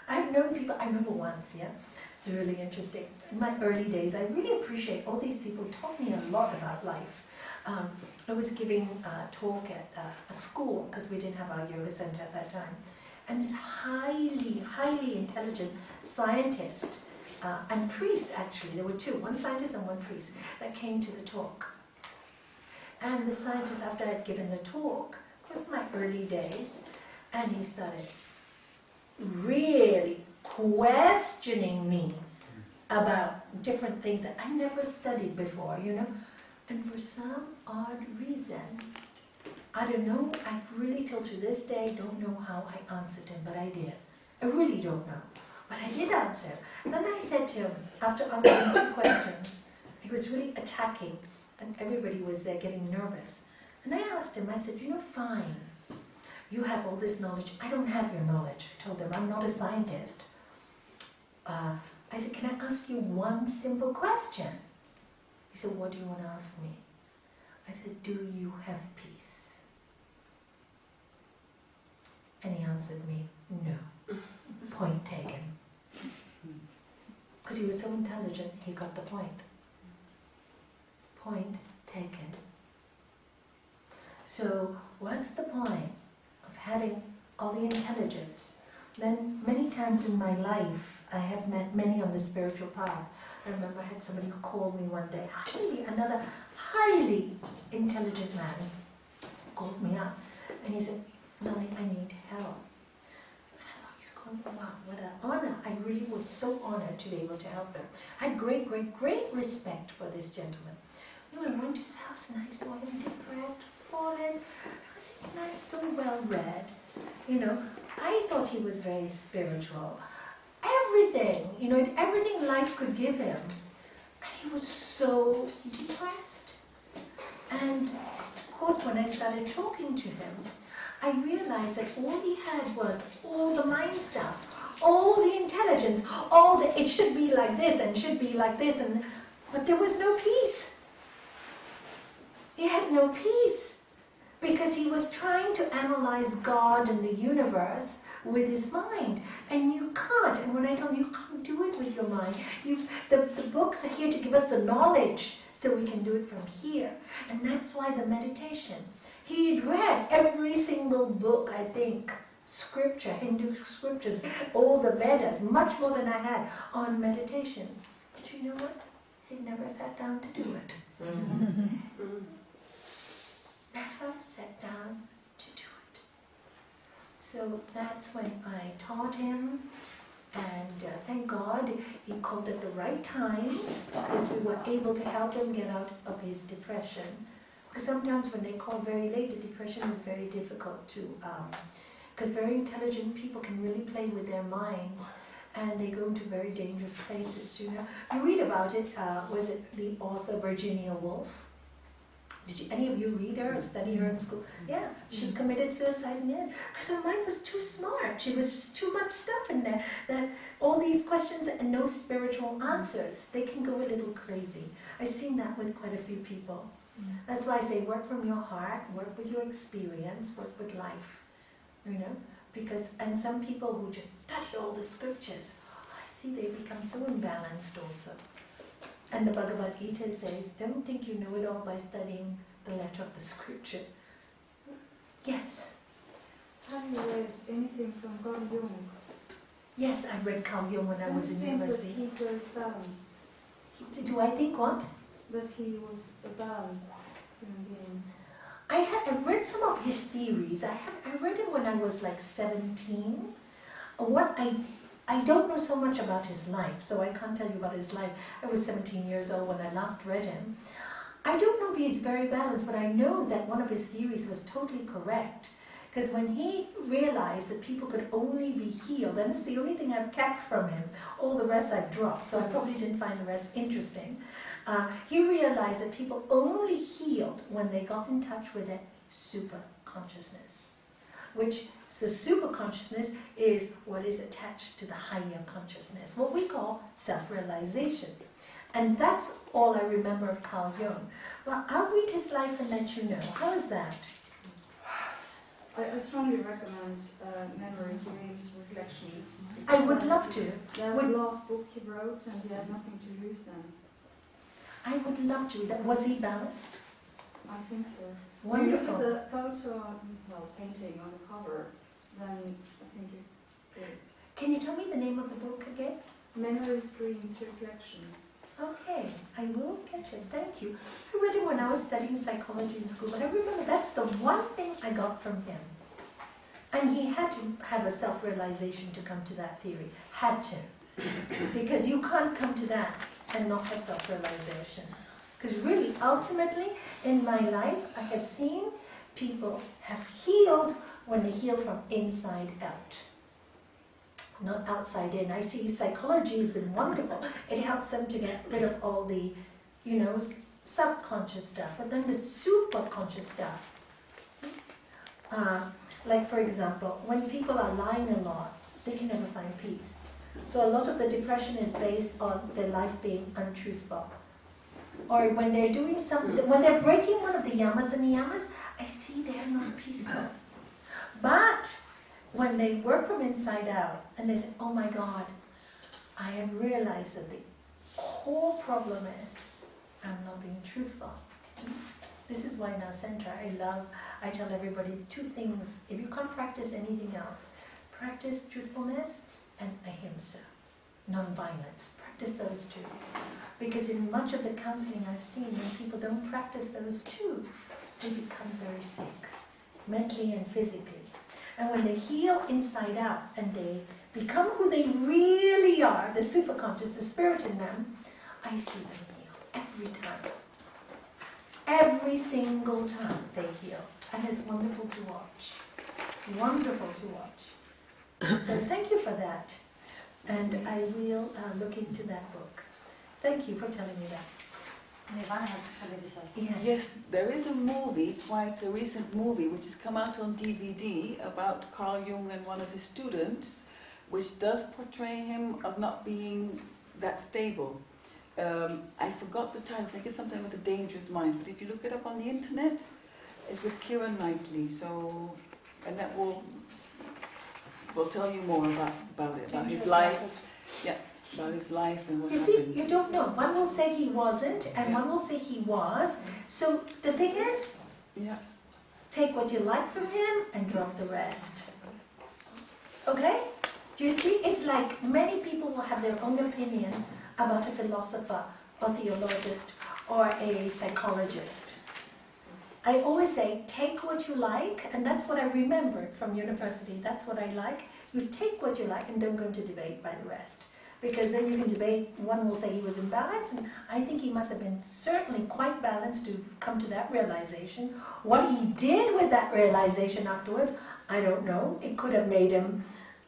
I've known people, I remember once, yeah, it's really interesting. In my early days, I really appreciate all these people who taught me a lot about life. I was giving a talk at a school, because we didn't have our yoga center at that time, and this highly, highly intelligent scientist and priest, actually, there were two, one scientist and one priest, that came to the talk. And the scientist, after I had given the talk, of course my early days, and he started really questioning me about different things that I never studied before, you know. And for some odd reason, I don't know, I really till to this day don't know how I answered him, but I did. I really don't know. But I did answer. Then I said to him, after answering 2 questions, he was really attacking, and everybody was there getting nervous. And I asked him, I said, you know, fine, you have all this knowledge. I don't have your knowledge. I told him, I'm not a scientist. I said, can I ask you one simple question? He said, what do you want to ask me? I said, do you have peace? And he answered me, no. Point taken. Because he was so intelligent, he got the point. Point taken. So, what's the point of having all the intelligence? Then, many times in my life, I have met many on the spiritual path. I remember I had somebody who called me one day, another highly intelligent man called me up, and he said, Nalanie, I need help. And I thought, he's calling me, wow, what an honor. I really was so honored to be able to help him. I had great, great, great respect for this gentleman. You know, I went to his house and I saw him depressed, fallen. This man so well read, you know. I thought he was very spiritual. Everything, you know, everything life could give him. And he was so depressed. And of course, when I started talking to him, I realized that all he had was all the mind stuff, all the intelligence, all the, it should be like this and should be like this, but there was no peace. He had no peace because he was trying to analyze God and the universe with his mind, and you can't. And when I told him, you can't do it with your mind. The books are here to give us the knowledge so we can do it from here. And that's why the meditation. He'd read every single book, I think, scripture, Hindu scriptures, all the Vedas, much more than I had, on meditation. But you know what? He never sat down to do it. Never sat down to do it. So that's when I taught him, and thank God he called at the right time, because we were able to help him get out of his depression. Because sometimes when they call very late, the depression is very difficult to, because very intelligent people can really play with their minds, and they go into very dangerous places, you know. You read about it, was it the author Virginia Woolf? Did any of you read her or study her in school? Yeah, she committed suicide in the end because her mind was too smart. She was too much stuff in there. That all these questions and no spiritual answers, they can go a little crazy. I've seen that with quite a few people. That's why I say work from your heart, work with your experience, work with life. You know, because and some people who just study all the scriptures, I see they become so imbalanced also. And the Bhagavad Gita says, don't think you know it all by studying the letter of the scripture. Yes? Have you read anything from Carl Jung? Yes, I read Carl Jung when I was in university. That he was balanced. Do I think what? That he was a balanced human being. I've read some of his theories. I read him when I was like 17. What I don't know so much about his life, so I can't tell you about his life. I was 17 years old when I last read him. I don't know if he's very balanced, but I know that one of his theories was totally correct. Because when he realized that people could only be healed, and it's the only thing I've kept from him, all the rest I've dropped, so I probably didn't find the rest interesting. He realized that people only healed when they got in touch with their super consciousness. which the super consciousness is what is attached to the higher consciousness, what we call self-realization. And that's all I remember of Carl Jung. Well, I'll read his life and let you know. How is that? I strongly recommend Memories, Dreams, Reflections. I would love to. That was the last book he wrote, and he had nothing to lose then. I would love to read that. Was he balanced? I think so. Wonderful. When you look at the photo, painting on the cover, then I think you get it. Can you tell me the name of the book again? Memories, Dreams, Reflections. Okay, I will get it. Thank you. I read it when I was studying psychology in school, but I remember that's the one thing I got from him. And he had to have a self-realization to come to that theory. Had to. Because you can't come to that and not have self-realization. Because really, ultimately, in my life, I have seen people have healed when they heal from inside out. Not outside in. I see psychology has been wonderful. It helps them to get rid of all the, subconscious stuff, but then the superconscious stuff. Like for example, when people are lying a lot, they can never find peace. So a lot of the depression is based on their life being untruthful. Or when they're doing something, when they're breaking one of the yamas and niyamas, I see they're not peaceful. But when they work from inside out and they say, oh my God, I have realized that the core problem is I'm not being truthful. This is why in our center I tell everybody two things. If you can't practice anything else, practice truthfulness and ahimsa, non-violence. Practice those two. Because in much of the counseling I've seen, when people don't practice those two, they become very sick, mentally and physically. And when they heal inside out and they become who they really are, the superconscious, the spirit in them, I see them heal every time. Every single time they heal. And it's wonderful to watch. It's wonderful to watch. So thank you for that. And I will look into that book. Thank you for telling me that. Nirvana had something to say. Yes. Yes, there is a movie, quite a recent movie, which has come out on DVD about Carl Jung and one of his students, which does portray him of not being that stable. I forgot the title, I think it's something with a dangerous mind, but if you look it up on the internet, it's with Keira Knightley, and that will tell you more about it, about his life. Yeah. About his life and what You happened. see, you don't know. One will say he wasn't, and one will say he was. So the thing is, take what you like from him and drop the rest. Okay? Do you see? It's like many people will have their own opinion about a philosopher or theologist or a psychologist. I always say, take what you like, and that's what I remembered from university. That's what I like. You take what you like and don't go into debate by the rest. Because then you can debate, one will say he was imbalanced, and I think he must have been certainly quite balanced to come to that realization. What he did with that realization afterwards, I don't know. It could have made him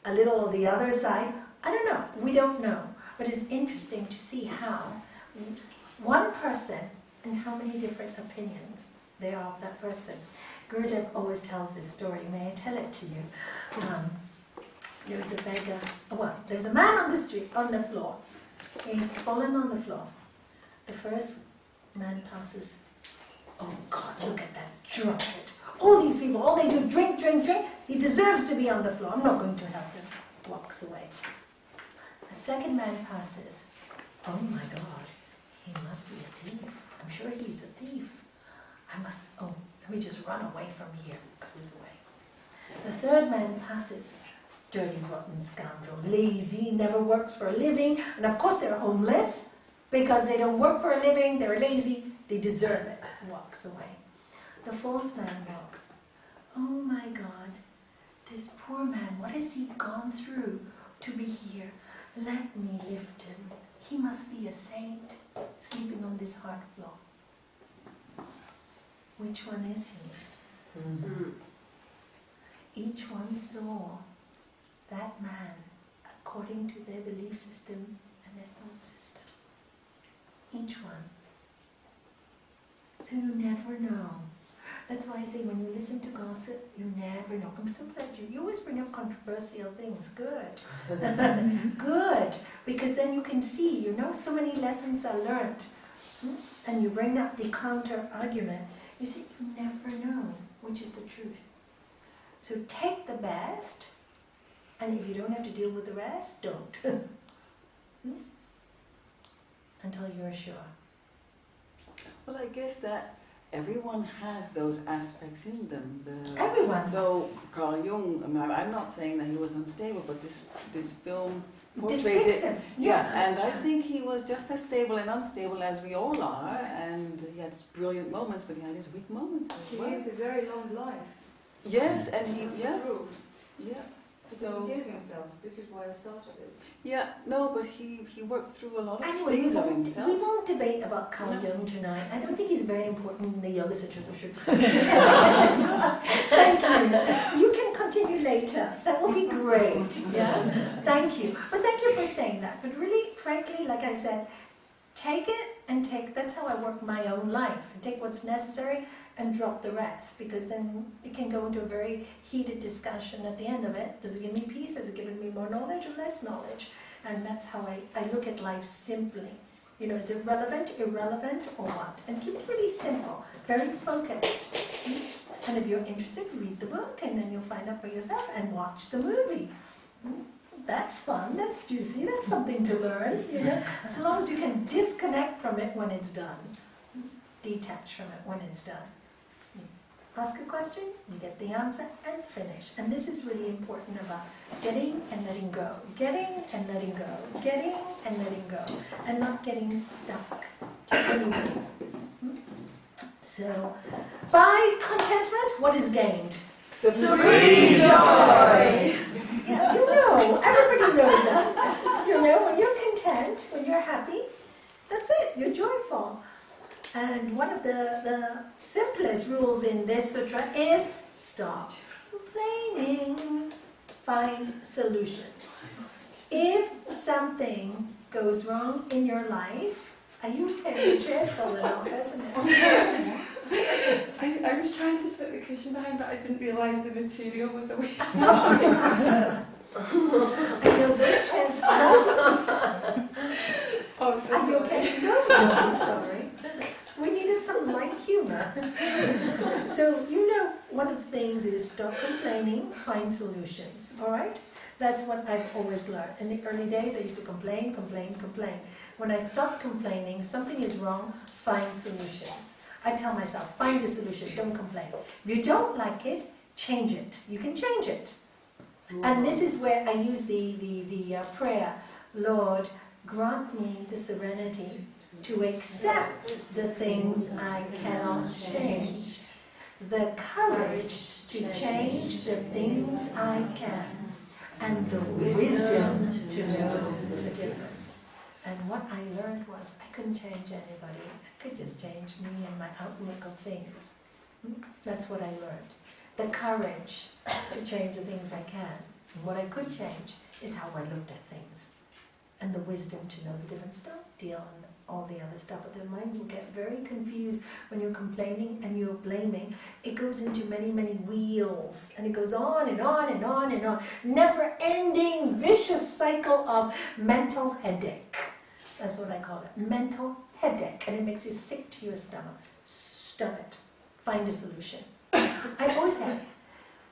a little on the other side. I don't know. We don't know. But it's interesting to see how one person and how many different opinions there are of that person. Gurudev always tells this story. May I tell it to you? There was a beggar, there's a man on the street, on the floor. He's fallen on the floor. The first man passes. Oh God, look at that drunkard. All these people, all they do, drink, drink, drink. He deserves to be on the floor. I'm not going to help him. Walks away. A second man passes. Oh my God, he must be a thief. I'm sure he's a thief. Let me just run away from here. Goes away. The third man passes. Dirty, rotten scoundrel, lazy, never works for a living, and of course they're homeless because they don't work for a living, they're lazy, they deserve it. Walks away. The fourth man walks. Oh my God, this poor man, what has he gone through to be here? Let me lift him. He must be a saint, sleeping on this hard floor. Which one is he? Mm-hmm. Each one saw that man according to their belief system and their thought system. Each one. So you never know. That's why I say when you listen to gossip, you never know. I'm so glad you always bring up controversial things. Good. Good. Because then you can see, so many lessons are learned. And you bring up the counter argument. You see, you never know which is the truth. So take the best, and if you don't have to deal with the rest, don't. Until you're sure. Well, I guess that everyone has those aspects in them. Everyone. So Carl Jung, I'm not saying that he was unstable, but this film portrays Depicts it. him, Yeah, yes. and I think he was just as stable and unstable as we all are, and he had his brilliant moments, but he had his weak moments as He well. lived a very long life. Yes, and he, That's yeah, proof. yeah. He So, didn't kill himself. This is why I started it. yeah, no, but he worked through a lot of Anyway, things of we himself. won't debate about Carl Jung tonight. I don't think he's very important in the Yoga Sutras of Sripata. Thank you. You can continue later. That will be great. Yeah. Thank you. But thank you for saying that. But really, frankly, like I said, take it and that's how I work my own life. Take what's necessary and drop the rest, because then it can go into a very heated discussion at the end of it. Does it give me peace? Has it given me more knowledge or less knowledge? And that's how I look at life simply. Is it relevant, irrelevant, or what? And keep it really simple, very focused. And if you're interested, read the book, and then you'll find out for yourself, and watch the movie. That's fun, that's juicy, that's something to learn, As long as you can disconnect from it when it's done. Detach from it when it's done. Ask a question, you get the answer, and finish. And this is really important about getting and letting go. Getting and letting go. Getting and letting go. And not getting stuck to anything. So, by contentment, what is gained? Supreme joy! Yeah, everybody knows that. When you're content, when you're happy, that's it, you're joyful. And one of the simplest rules in this sutra is stop complaining, find solutions. If something goes wrong in your life, are you very stressful enough, isn't it? I was trying to put the cushion behind, but I didn't realise the material was away. I know those chances. Oh, so Are you sorry. okay? No, don't be sorry. We needed some light humor. So, one of the things is stop complaining, find solutions, all right? That's what I've always learned. In the early days, I used to complain. When I stopped complaining, something is wrong, find solutions. I tell myself, find a solution, don't complain. If you don't like it, change it. You can change it. And this is where I use the prayer, Lord, grant me the serenity to accept the things I cannot change, the courage to change the things I can, and the wisdom to know the difference. And what I learned was I couldn't change anybody. I could just change me and my outlook of things. That's what I learned. The courage to change the things I can. And what I could change is how I looked at things. And the wisdom to know the difference. Don't deal on all the other stuff, but their minds will get very confused when you're complaining and you're blaming. It goes into many, many wheels, and it goes on and on and on and on. Never-ending, vicious cycle of mental headache. That's what I call it, mental headache, and it makes you sick to your stomach. Stop it. Find a solution. I always have.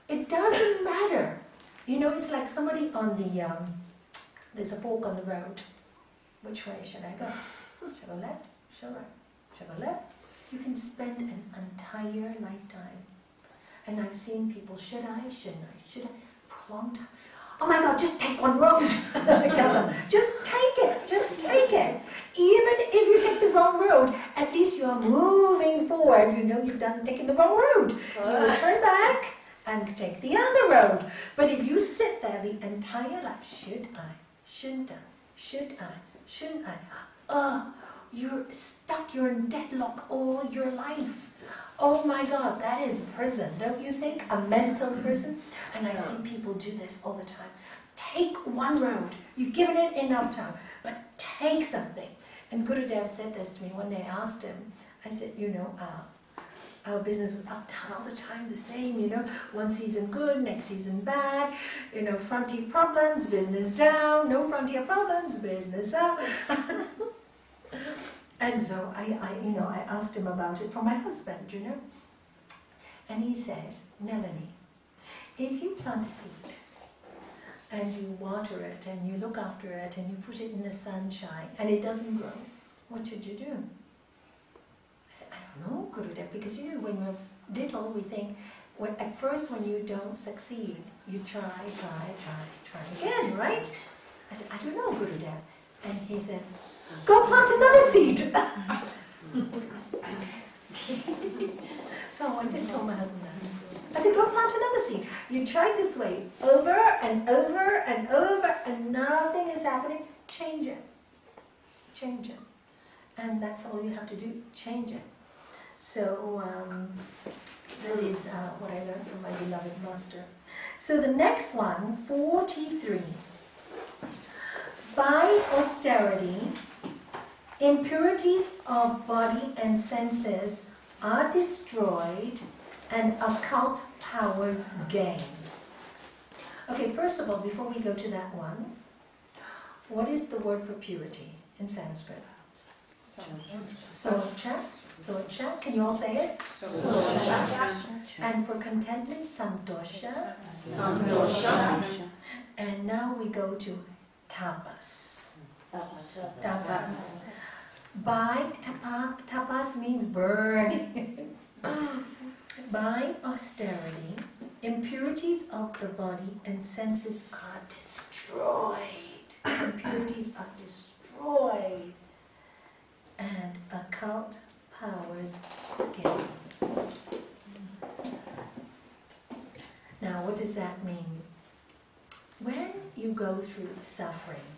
It doesn't matter. It's like somebody on the, there's a fork on the road. Which way should I go? Should I go left? Should I go right? Should I go left? You can spend an entire lifetime. And I've seen people, should I, for a long time. Oh my God, just take one road. I tell them, just take it. Even if you take the wrong road, at least you're moving forward. You've taken the wrong road. You will turn back and take the other road. But if you sit there the entire life, should I, shouldn't I, shouldn't I? You're stuck, you're in deadlock all your life. Oh my God, that is prison, don't you think? A mental prison? And I see people do this all the time. Take one road. You've given it enough time, but take something. And Gurudev said this to me one day. I asked him, I said, our business was up, down all the time, the same, you know, one season good, next season bad, you know, frontier problems, business down, no frontier problems, business up. And so I asked him about it for my husband, you know. And he says, Nalanie, if you plant a seed and you water it and you look after it and you put it in the sunshine and it doesn't grow, what should you do? I said, I don't know, Gurudev, because you know, when we're little, we think, at first when you don't succeed, you try again, right? I said, I don't know, Gurudev. And he said, go plant another seed. So I went and told my husband that. I said, go plant another seed. You tried this way over and over and over and nothing is happening. Change it. Change it. And that's all you have to do, change it. So that is what I learned from my beloved master. So the next one, 43. By austerity, impurities of body and senses are destroyed and occult powers gain. Okay, first of all, before we go to that one, what is the word for purity in Sanskrit? Socha. Socha. Can you all say it? Socha. And for contentment, samdosha. Samdosha. And now we go to tapas. Tapas. By tapas means burning. By austerity, impurities of the body and senses are destroyed. Impurities are destroyed. And occult powers gain. Now, what does that mean? When you go through suffering,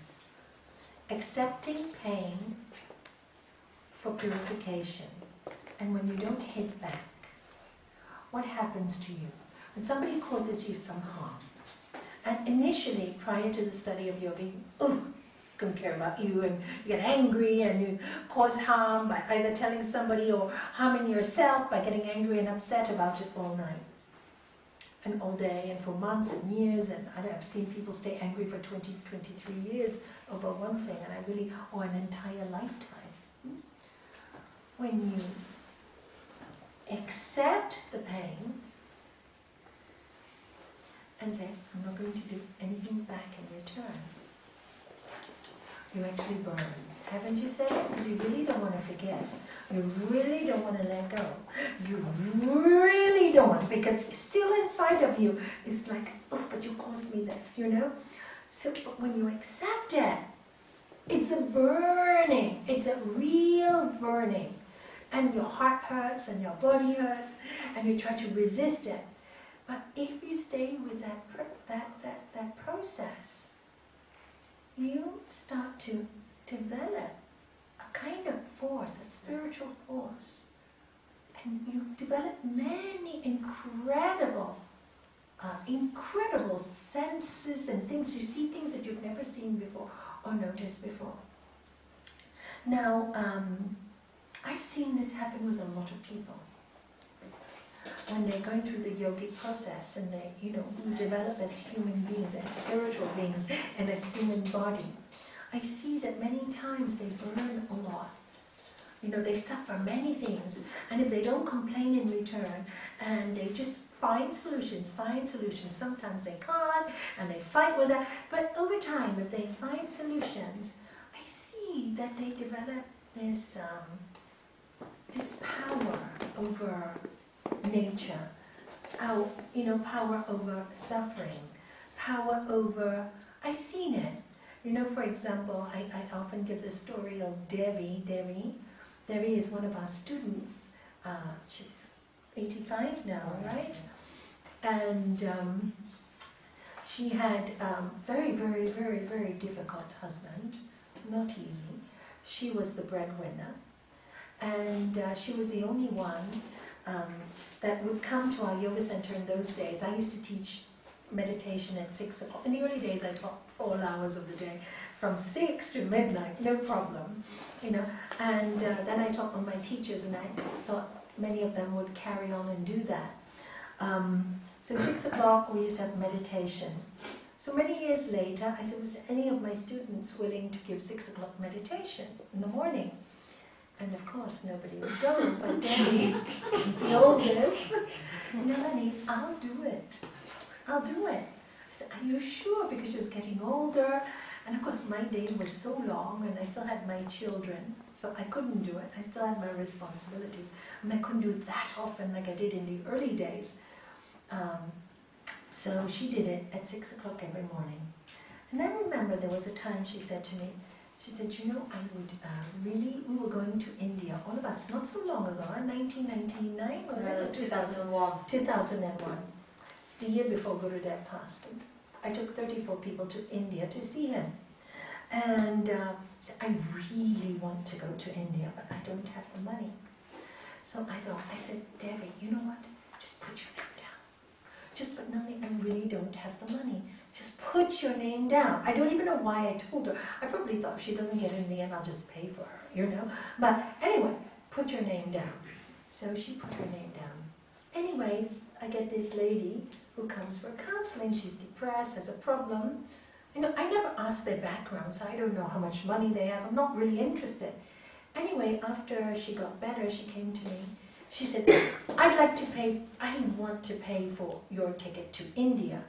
accepting pain for purification, and when you don't hit back, what happens to you? When somebody causes you some harm, and initially, prior to the study of yoga, you couldn't care about you, and you get angry, and you cause harm by either telling somebody or harming yourself by getting angry and upset about it all night and all day and for months and years. And I've seen people stay angry for 20, 23 years over one thing, and or an entire lifetime. When you accept the pain and say, I'm not going to do anything back in return, you actually burn. Haven't you said it? Because you really don't want to forget. You really don't want to let go. You really don't want to, because still inside of you is like, oh, but you caused me this, you know? So but when you accept it, it's a burning. It's a real burning. And your heart hurts and your body hurts and you try to resist it. But if you stay with that process, you start to develop a kind of force, a spiritual force. And you develop many incredible senses and things. You see things that you've never seen before or noticed before. Now, I've seen this happen with a lot of people. When they're going through the yogic process and they, develop as human beings, as spiritual beings in a human body, I see that many times they burn a lot. They suffer many things, and if they don't complain in return, and they just find solutions, sometimes they can't, and they fight with that, but over time, if they find solutions, I see that they develop this power over nature, power over suffering, power over, I've seen it. For example, I often give the story of Devi. Devi is one of our students. She's 85 now, right? And she had very, very, very, very difficult husband, not easy. She was the breadwinner, and she was the only one that would come to our yoga center in those days. I used to teach meditation at 6 o'clock. In the early days, I taught all hours of the day, from 6 to midnight, no problem, And then I taught on my teachers, and I thought, many of them would carry on and do that. So 6 o'clock we used to have meditation. So many years later, I said, was any of my students willing to give 6 o'clock meditation in the morning? And of course, nobody would go, but Debbie, the oldest, Nalanie, I'll do it. I'll do it. I said, are you sure? Because she was getting older, and of course my day was so long, and I still had my children, so I couldn't do it. I still had my responsibilities, and I couldn't do it that often like I did in the early days. So she did it at 6 o'clock every morning. And I remember there was a time she said to me, she said, you know, I would we were going to India, all of us, not so long ago, 1999, was it? Or 2001. 2001, the year before Gurudev passed. I took 34 people to India to see him. And so I really want to go to India, but I don't have the money. So I said, Devi, you know what? Just put your name down. But Nalanie, I really don't have the money. Just put your name down. I don't even know why I told her. I probably thought if she doesn't get in the end, I'll just pay for her, you know. But anyway, put your name down. So she put her name down. Anyways, I get this lady who comes for counseling. She's depressed, has a problem. You know, I never asked their background, so I don't know how much money they have. I'm not really interested. Anyway, after she got better, she came to me. She said, I want to pay for your ticket to India.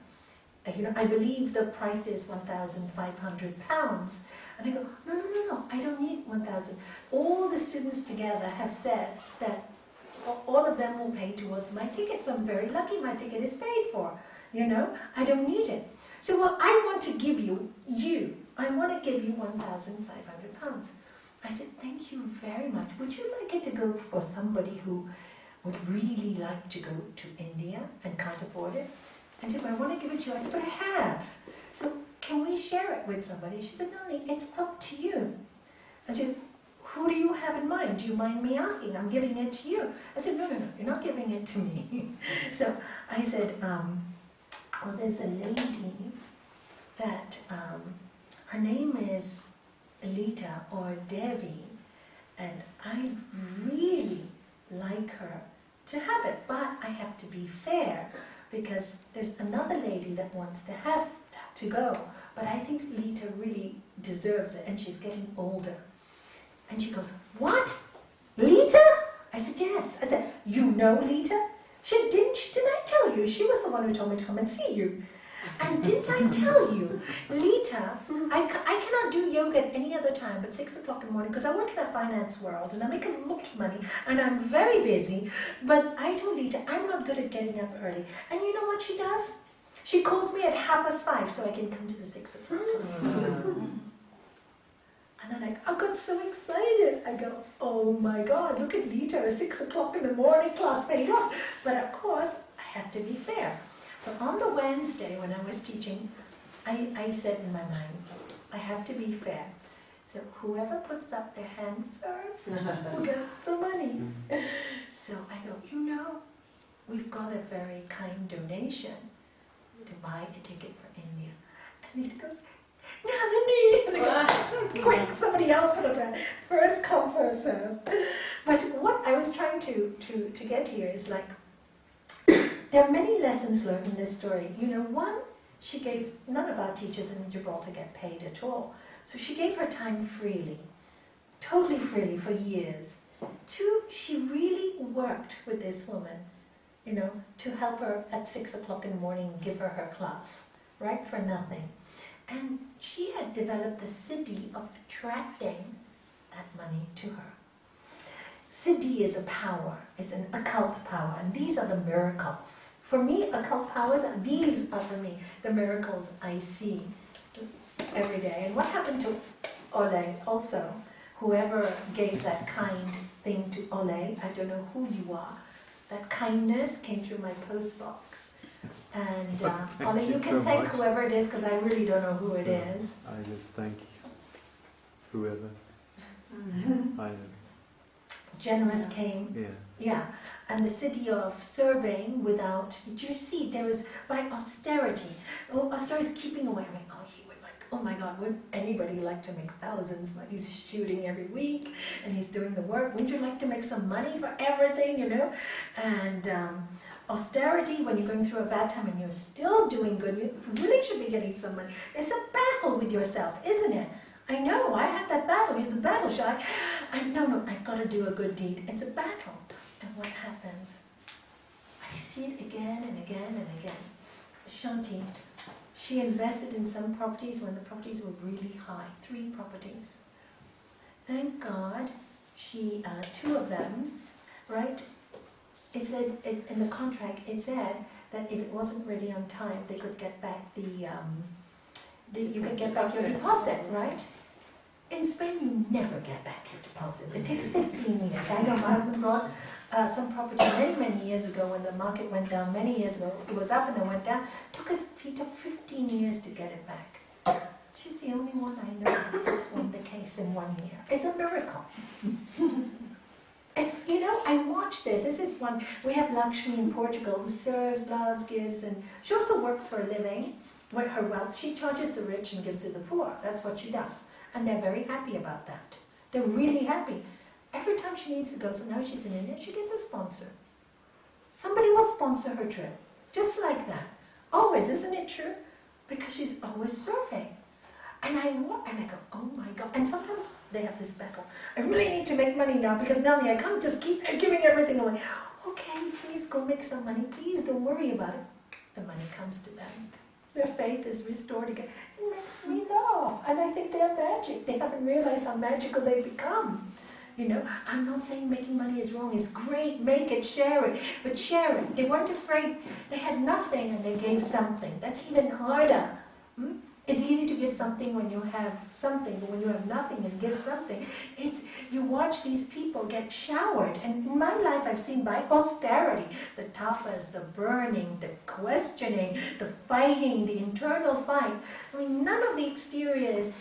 You know, I believe the price is £1,500. And I go, no, I don't need 1,000. All the students together have said that all of them will pay towards my ticket, so I'm very lucky my ticket is paid for. You know, I don't need it. So, well, I want to give you £1,500. I said, thank you very much. Would you like it to go for somebody who would really like to go to India and can't afford it? And she said, I want to give it to you. I said, but I have. So can we share it with somebody? She said, Nalanie, it's up to you. And she said, who do you have in mind? Do you mind me asking? I'm giving it to you. I said, no, you're not giving it to me. So I said, well, there's a lady that, her name is Lita or Devi, and I really like her to have it, but I have to be fair because there's another lady that wants to go, but I think Lita really deserves it, and she's getting older. And she goes, what? Lita? I said, yes. I said, you know Lita? Didn't I tell you? She was the one who told me to come and see you. And didn't I tell you, Lita, I cannot do yoga at any other time but 6 o'clock in the morning because I work in a finance world and I make a lot of money and I'm very busy. But I told Lita, I'm not good at getting up early. And you know what she does? She calls me at 5:30 so I can come to the 6 o'clock class. And then I got so excited. I go, oh my God, look at Lita, a 6 o'clock in the morning class paid off. But of course, I have to be fair. So on the Wednesday when I was teaching, I said in my mind, I have to be fair. So whoever puts up their hand first will get the money. So I go, you know, we've got a very kind donation to buy a ticket for India. And Lita goes, Nalanie! And I go, quick, somebody else put up that. First come, first serve. But what I was trying to get here is like, there are many lessons learned in this story. You know, one, she gave, none of our teachers in Gibraltar get paid at all. So she gave her time freely, totally freely for years. Two, she really worked with this woman, you know, to help her at 6 o'clock in the morning, give her her class, right, for nothing. And she had developed the siddhi of attracting that money to her. Siddhi is a power, it's an occult power, and these are the miracles. For me, occult powers, these are for me the miracles I see every day. And what happened to Ole also? Whoever gave that kind thing to Ole, I don't know who you are, that kindness came through my post box. And Ole, you can thank whoever it is, because I really don't know who it is. I just thank whoever. I Generous came. Yeah. And the city of serving without, do you see, there was, by austerity, austerity is keeping away. I mean, oh, he would like, oh my God, would anybody like to make thousands? But he's shooting every week and he's doing the work. Wouldn't you like to make some money for everything, you know? And austerity, when you're going through a bad time and you're still doing good, you really should be getting some money. It's a battle with yourself, isn't it? I know, I had that battle. It's a battle, Shai. No, I've got to do a good deed. It's a battle. And what happens? I see it again and again and again. Shanti, she invested in some properties when the properties were really high, 3 properties. Thank God, she, 2 of them, right? It said, in the contract, it said that if it wasn't ready on time, they could get back you could get back your deposit, right? In Spain, you never get back your deposit. It takes 15 years. I know my husband got some property many years ago when the market went down, many years ago. It was up and then went down. It took 15 years to get it back. She's the only one I know that's won the case in 1 year. It's a miracle. It's, you know, I watch this. This is one. We have Lakshmi in Portugal who serves, loves, gives, and she also works for a living. With her wealth, she charges the rich and gives to the poor. That's what she does. And they're very happy about that. They're really happy. Every time she needs to go, so now she's in India, she gets a sponsor. Somebody will sponsor her trip. Just like that. Always, isn't it true? Because she's always serving. And I go, oh my God. And sometimes they have this battle. I really need to make money now because Nalanie, I can't just keep giving everything away. Okay, please go make some money. Please don't worry about it. The money comes to them. Their faith is restored again. It makes me laugh. And I think they're magic. They haven't realized how magical they've become. You know, I'm not saying making money is wrong. It's great. Make it, share it. But share it. They weren't afraid. They had nothing and they gave something. That's even harder. It's easy to give something when you have something, but when you have nothing and give something, you watch these people get showered. And in my life, I've seen by austerity, the tapas, the burning, the questioning, the fighting, the internal fight. I mean, none of the exterior is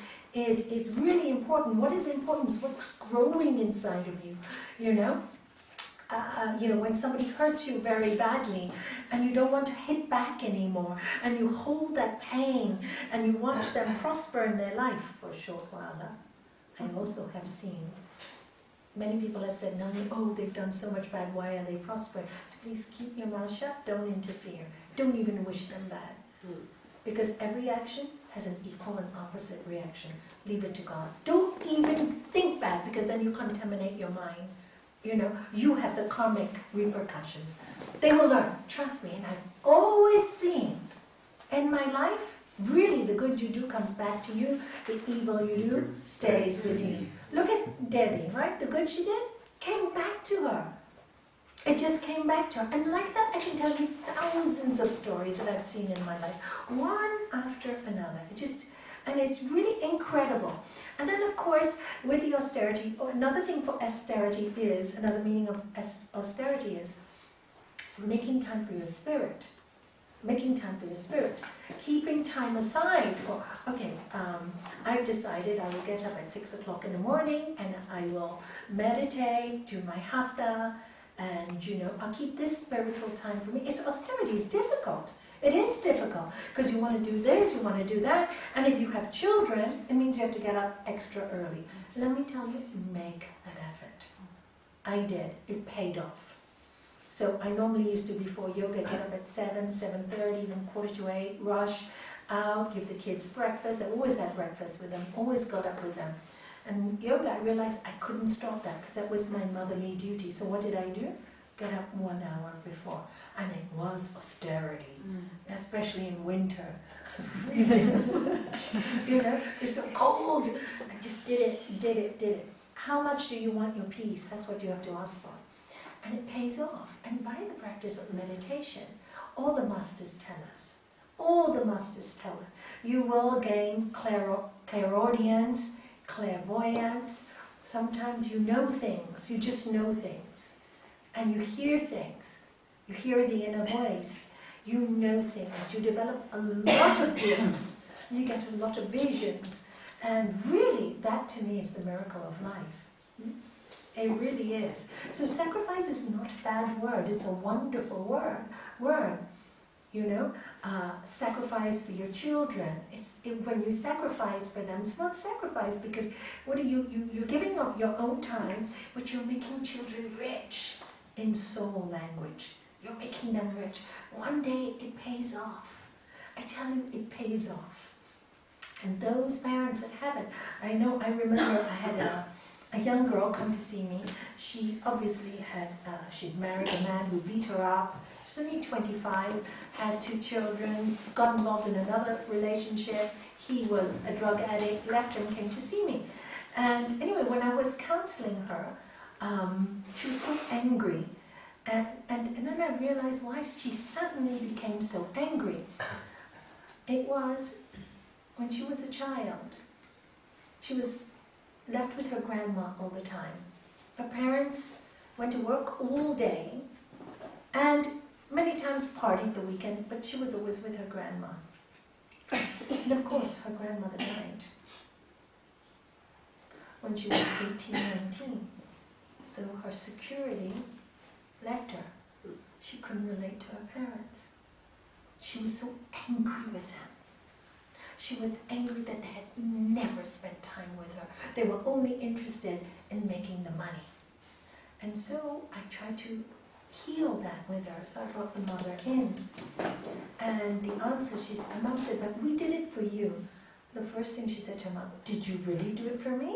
really important. What is important is what's growing inside of you, you know? When somebody hurts you very badly and you don't want to hit back anymore and you hold that pain and you watch them prosper in their life for a short while. I also have seen, many people have said, Nalanie, oh, they've done so much bad, why are they prospering? So please keep your mouth shut, don't interfere. Don't even wish them bad. Because every action has an equal and opposite reaction. Leave it to God. Don't even think bad because then you contaminate your mind. You know, you have the karmic repercussions. They will learn, trust me. And I've always seen in my life, really the good you do comes back to you, the evil you do stays with you. Look at Devi, right? The good she did came back to her. It just came back to her. And like that, I can tell you thousands of stories that I've seen in my life, one after another. And it's really incredible. And then, of course, with the austerity, another thing for austerity is, another meaning of austerity is making time for your spirit. Making time for your spirit. Keeping time aside for, I've decided I will get up at 6 o'clock in the morning and I will meditate, do my hatha, and, I'll keep this spiritual time for me. Austerity is difficult. It is difficult because you want to do this, you want to do that, and if you have children, it means you have to get up extra early. Let me tell you, make that effort. I did. It paid off. So I normally used to, before yoga, get up at 7, 7:30, even 7:45, rush out, give the kids breakfast. I always had breakfast with them, always got up with them. And yoga, I realized I couldn't stop that because that was my motherly duty. So what did I do? Get up 1 hour before. And it was austerity, especially in winter. Freezing. It's so cold. I just did it. How much do you want your peace? That's what you have to ask for. And it pays off. And by the practice of meditation, all the masters tell us, you will gain clairaudience, clairvoyance. Sometimes you know things, you just know things. And you hear things. You hear the inner voice. You know things. You develop a lot of gifts. You get a lot of visions. And really, that to me is the miracle of life. It really is. So sacrifice is not a bad word. It's a wonderful word. you know, sacrifice for your children. When you sacrifice for them, it's not sacrifice because what are you're giving of your own time, but you're making children rich in soul language. You're making them rich. One day it pays off. I tell you, it pays off. And those parents that have it, I remember I had a young girl come to see me. She obviously she'd married a man who beat her up. She's only 25, had 2 children, got involved in another relationship. He was a drug addict, left and came to see me. And anyway, when I was counseling her, she was so angry. And then I realized why she suddenly became so angry. It was when she was a child. She was left with her grandma all the time. Her parents went to work all day and many times partied the weekend, but she was always with her grandma. And of course, her grandmother died when she was 18, 19. So her security left her. She couldn't relate to her parents. She was so angry with them. She was angry that they had never spent time with her. They were only interested in making the money. And so I tried to heal that with her. So I brought the mother in. And the answer, her mom said, but we did it for you. The first thing she said to her mom, did you really do it for me?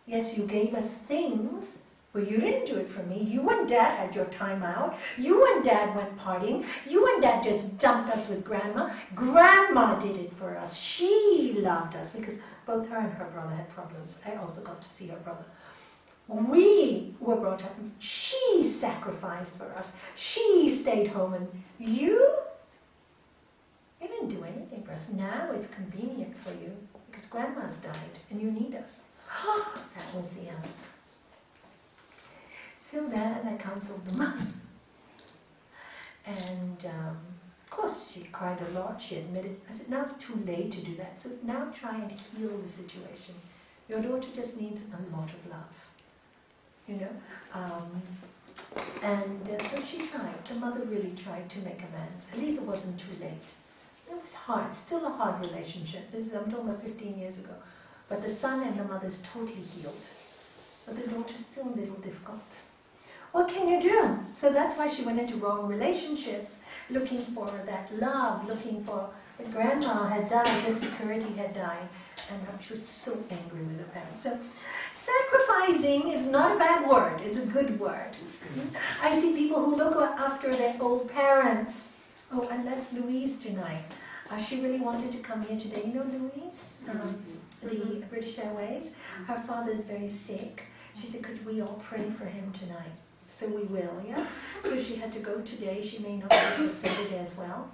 Yes, you gave us things, but you didn't do it for me. You and Dad had your time out. You and Dad went partying. You and Dad just dumped us with Grandma. Grandma did it for us. She loved us because both her and her brother had problems. I also got to see her brother. We were brought up. She sacrificed for us. She stayed home, and you didn't do anything for us. Now it's convenient for you because Grandma's died and you need us. That was the answer. So then I counseled the mom. And of course she cried a lot, she admitted. I said, now it's too late to do that. So now try and heal the situation. Your daughter just needs a lot of love. You know? So she tried. The mother really tried to make amends. At least it wasn't too late. It was hard, still a hard relationship. I'm talking about 15 years ago. But the son and the mother is totally healed. But the daughter's still a little difficult. What can you do? So that's why she went into wrong relationships, looking for that love, looking for the grandma had died, the security had died, and she was so angry with her parents. So sacrificing is not a bad word, it's a good word. I see people who look after their old parents. Oh, and that's Louise tonight. She really wanted to come here today. You know Louise? The British Airways. Her father is very sick. She said, could we all pray for him tonight? So we will, yeah? So she had to go today. She may not be able to Saturday as well.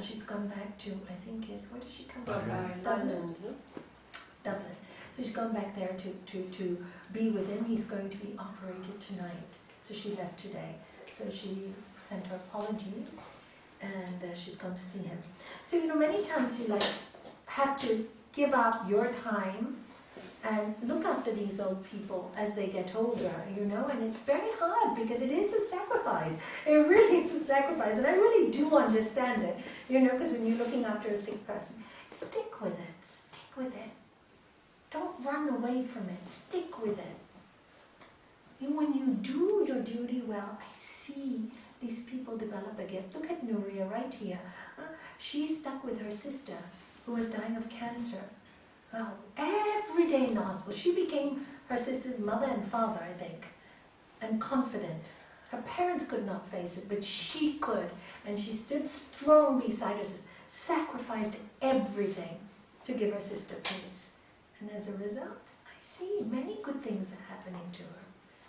She's gone back to, I think where did she come from? Dublin. Dublin. So she's gone back there to be with him. He's going to be operated tonight. So she left today. So she sent her apologies and she's gone to see him. So, you know, many times you have to give up your time and look after these old people as they get older, you know, and it's very hard because it is a sacrifice. It really is a sacrifice, and I really do understand it, you know, because when you're looking after a sick person, stick with it, stick with it. Don't run away from it, stick with it. And when you do your duty well, I see these people develop a gift. Look at Nuria right here. She stuck with her sister who was dying of cancer. Well, every day in the hospital. She became her sister's mother and father, I think, and confident. Her parents could not face it, but she could. And she stood strong beside her sister, sacrificed everything to give her sister peace. And as a result, I see many good things are happening to her.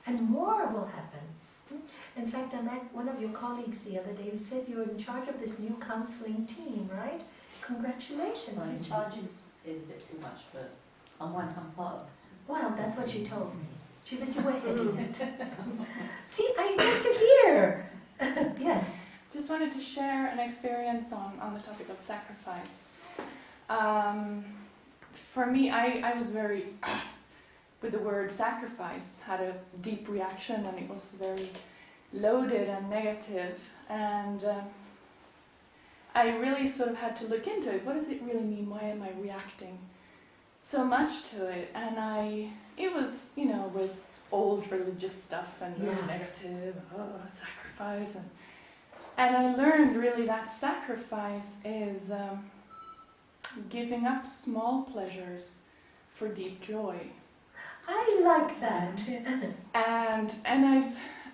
And more will happen. In fact, I met one of your colleagues the other day who said you're in charge of this new counseling team, right? Congratulations. Well, in charge is a bit too much, but I'm part of it. Well, that's what she told me. She said you were heading it. See, I get to hear. Yes. Just wanted to share an experience on the topic of sacrifice. For me, I was very, with the word sacrifice, had a deep reaction, and it was very loaded and negative. And I really sort of had to look into it. What does it really mean? Why am I reacting so much to it? And it was, you know, with old religious stuff and very negative, sacrifice. And I learned really that sacrifice is giving up small pleasures for deep joy. I like that. And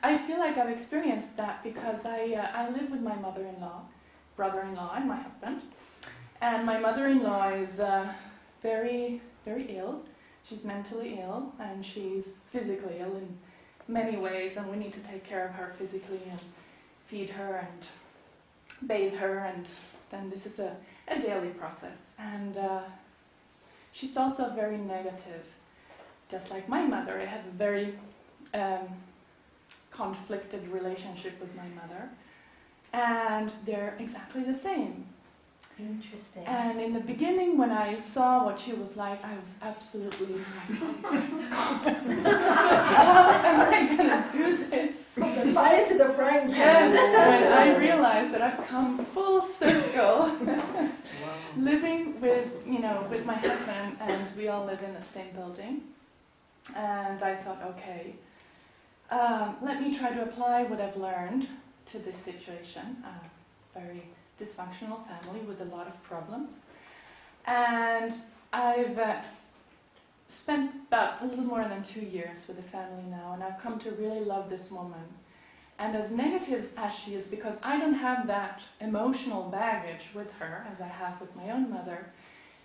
I feel like I've experienced that because I live with my mother-in-law, brother-in-law, and my husband. And my mother-in-law is very, very ill. She's mentally ill and she's physically ill in many ways, and we need to take care of her physically and feed her and bathe her, and then this is a daily process. And she's also very negative. Just like my mother, I have a very conflicted relationship with my mother, and they're exactly the same. Interesting. And in the beginning, when I saw what she was like, I was absolutely like, oh my God, how am I going to do this? From the fire to the frying pan. Yes, when I realized that I've come full circle, living with, you know, with my husband, and we all live in the same building. And I thought, okay, let me try to apply what I've learned to this situation. Very dysfunctional family with a lot of problems. And I've spent about a little more than 2 years with the family now, and I've come to really love this woman. And as negative as she is, because I don't have that emotional baggage with her as I have with my own mother,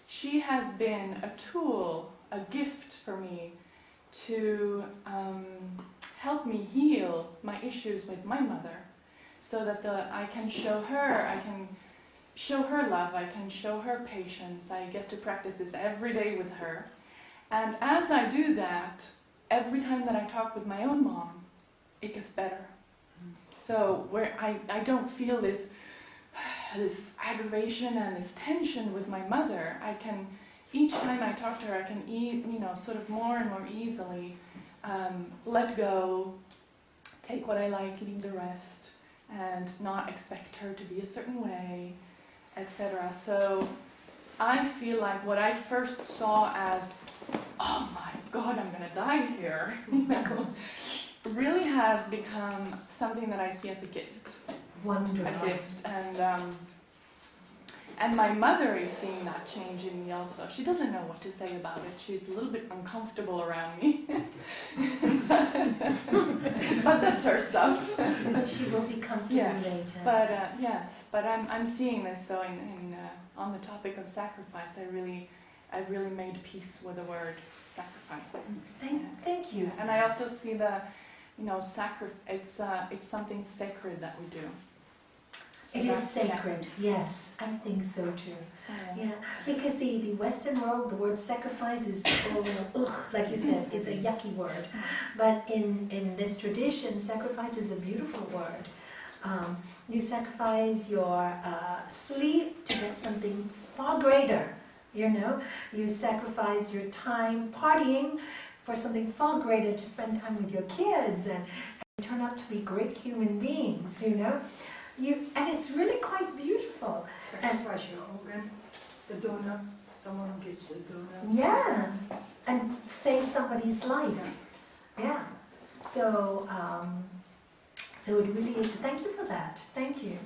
she has been a tool, a gift for me to help me heal my issues with my mother, so that I can show her love, I can show her patience. I get to practice this every day with her. And as I do that, every time that I talk with my own mom, it gets better. So where I don't feel this aggravation and this tension with my mother, I can, each time I talk to her, I can sort of more and more easily let go, take what I like, leave the rest, and not expect her to be a certain way, etc. So I feel like what I first saw as, oh my God, I'm going to die here, really has become something that I see as a gift. Wonderful. A gift. And my mother is seeing that change in me also. She doesn't know what to say about it. She's a little bit uncomfortable around me. But that's her stuff. But she will be comfortable later. But I'm seeing this. So on the topic of sacrifice, I've really made peace with the word sacrifice. Thank you. And I also see the, it's something sacred that we do. So it is sacred, yes, I think so too. Yeah, because the Western world, the word sacrifice is, like you said, it's a yucky word. But in this tradition, sacrifice is a beautiful word. You sacrifice your sleep to get something far greater, You sacrifice your time partying for something far greater, to spend time with your kids and turn out to be great human beings, and it's really quite beautiful. Sacrifice your organ, the donor, someone who gives you a donor. Yeah, and save somebody's life. Yeah. So it really is. Thank you for that. Thank you.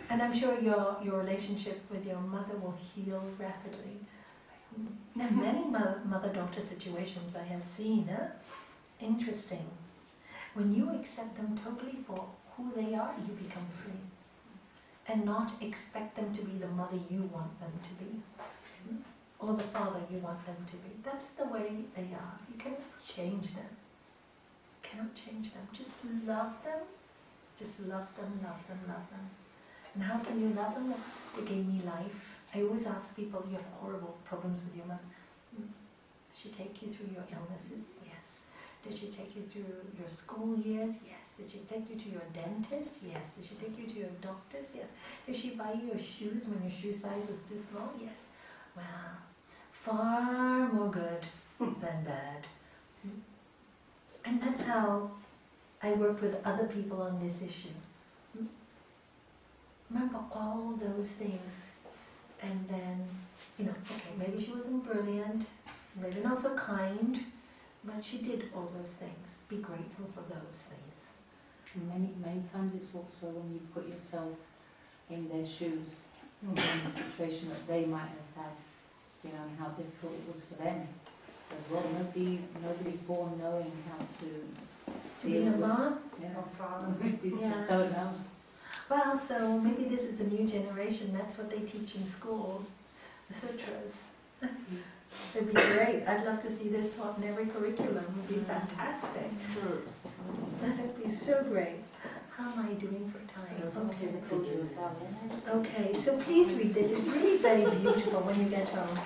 And I'm sure your relationship with your mother will heal rapidly. And many mother-daughter situations I have seen. Interesting. When you accept them totally for who they are, you become free. And not expect them to be the mother you want them to be. Or the father you want them to be. That's the way they are. You cannot change them. You cannot change them. Just love them. Just love them, love them, love them. And how can you love them? They gave me life. I always ask people, you have horrible problems with your mother. Did she take you through your illnesses? Yes. Did she take you through your school years? Yes. Did she take you to your dentist? Yes. Did she take you to your doctors? Yes. Did she buy you your shoes when your shoe size was too small? Yes. Well, far more good than bad. And that's how I work with other people on this issue. My remember all those things. And then, okay, maybe she wasn't brilliant, maybe not so kind, but she did all those things. Be grateful for those things. Many times it's also when you put yourself in their shoes, in the situation that they might have had, and how difficult it was for them as well. Nobody's born knowing how to be a mom? Or father. People Yeah. just don't know. Well, so maybe this is the new generation, that's what they teach in schools, the sutras. It'd be great. I'd love to see this taught in every curriculum. It would be fantastic. That'd be so great. How am I doing for time? Okay, so please read this. It's really very beautiful when you get home.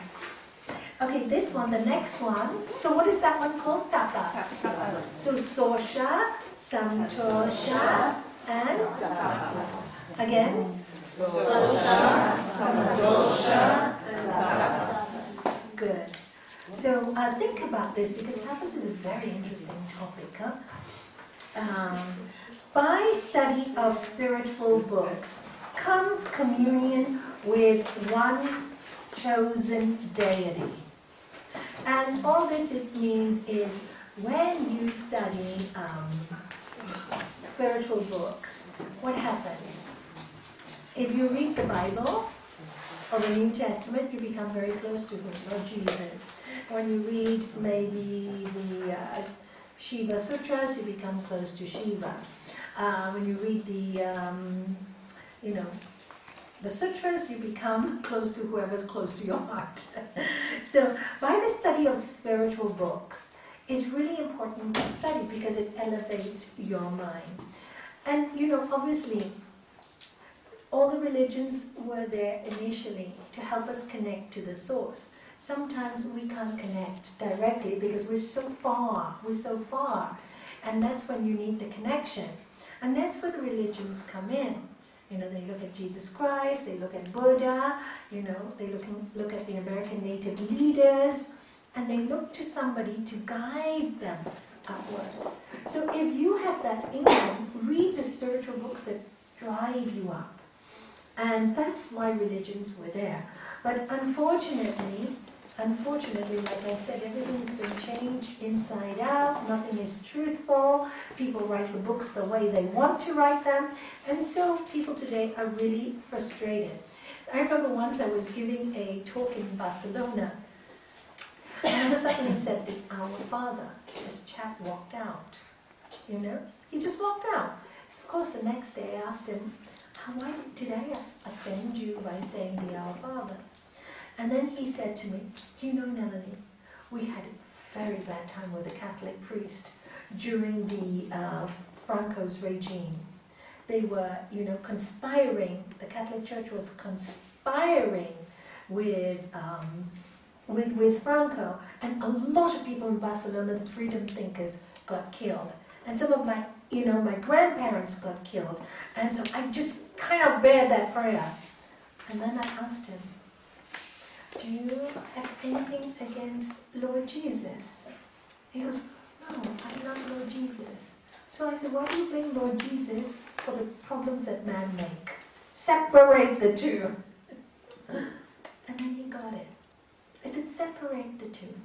Okay, this one, the next one. So what is that one called? Tapas. So Sosha, Santosha, and again? Sosha, Santosha, and Tapas. Good. So think about this, because tapas is a very interesting topic. By study of spiritual books comes communion with one's chosen deity. And all this it means is when you study spiritual books, what happens? If you read the Bible or the New Testament, you become very close to Lord Jesus. When you read maybe the Shiva Sutras, you become close to Shiva. When you read the sutras, you become close to whoever's close to your heart. So, by the study of spiritual books, it's really important to study because it elevates your mind. And, obviously, all the religions were there initially to help us connect to the source. Sometimes we can't connect directly because we're so far. And that's when you need the connection. And that's where the religions come in. They look at Jesus Christ, they look at Buddha, they look at the American native leaders, and they look to somebody to guide them upwards. So if you have that in you, read the spiritual books that drive you up. And that's why religions were there. But unfortunately, like I said, everything's been changed inside out. Nothing is truthful. People write the books the way they want to write them. And so people today are really frustrated. I remember once I was giving a talk in Barcelona. And I suddenly said, Our Father. This chap walked out. He just walked out. So of course the next day I asked him, why did I offend you by saying the Our Father? And then he said to me, Nalanie, we had a very bad time with a Catholic priest during the Franco's regime. They were, conspiring. The Catholic Church was conspiring with Franco, and a lot of people in Barcelona, the freedom thinkers, got killed. And some of my grandparents got killed. And so I just kind of bared that prayer. And then I asked him, do you have anything against Lord Jesus? He goes, no, I love Lord Jesus. So I said, why do you blame Lord Jesus for the problems that man make? Separate the two. And then he got it. I said, separate the two.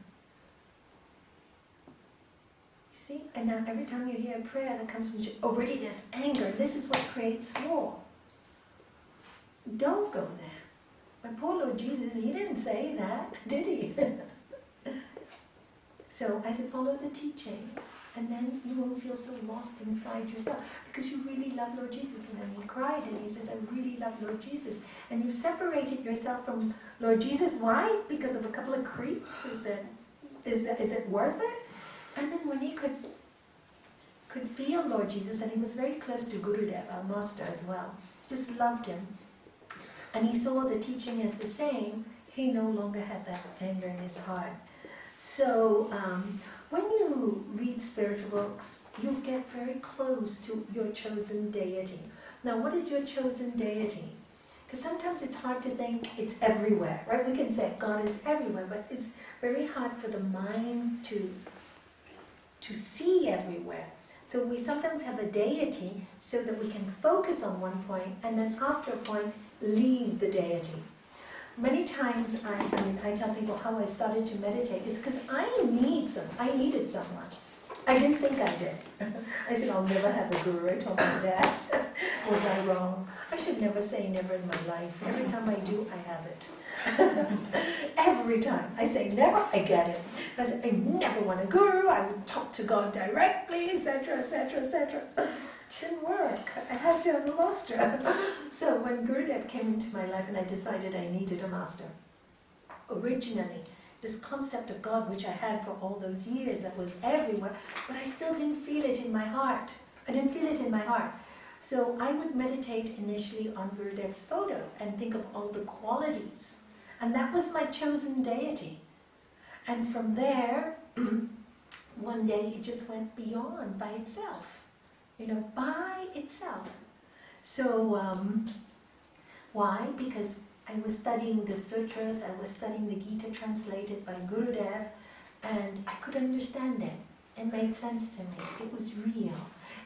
See? And now every time you hear a prayer that comes from you, already there's anger. This is what creates war. Don't go there. My poor Lord Jesus, he didn't say that, did he? So I said, follow the teachings, and then you won't feel so lost inside yourself, because you really love Lord Jesus. And then he cried, and he said, I really love Lord Jesus. And you've separated yourself from Lord Jesus. Why? Because of a couple of creeps? Is it worth it? And then when he could feel Lord Jesus, and he was very close to Gurudev, our master as well, he just loved him. And he saw the teaching as the same, he no longer had that anger in his heart. So when you read spiritual books, you get very close to your chosen deity. Now, what is your chosen deity? Because sometimes it's hard to think it's everywhere, right? We can say God is everywhere, but it's very hard for the mind to see everywhere. So we sometimes have a deity so that we can focus on one point and then after a point leave the deity. Many times I tell people how I started to meditate is because I needed someone. I didn't think I did. I said, I'll never have a guru. I told my dad. Was I wrong? I should never say never in my life. Every time I do, I have it. Every time I say never, I get it. I said, I never want a guru. I would talk to God directly, etc., etc., etc. Didn't work. I had to have a master. So when Gurudev came into my life and I decided I needed a master, originally, this concept of God, which I had for all those years, that was everywhere, but I still didn't feel it in my heart. I didn't feel it in my heart. So I would meditate initially on Gurudev's photo and think of all the qualities. And that was my chosen deity. And from there, one day it just went beyond by itself. By itself. So, why? Because I was studying the sutras, I was studying the Gita translated by Gurudev, and I could understand it. It made sense to me. It was real.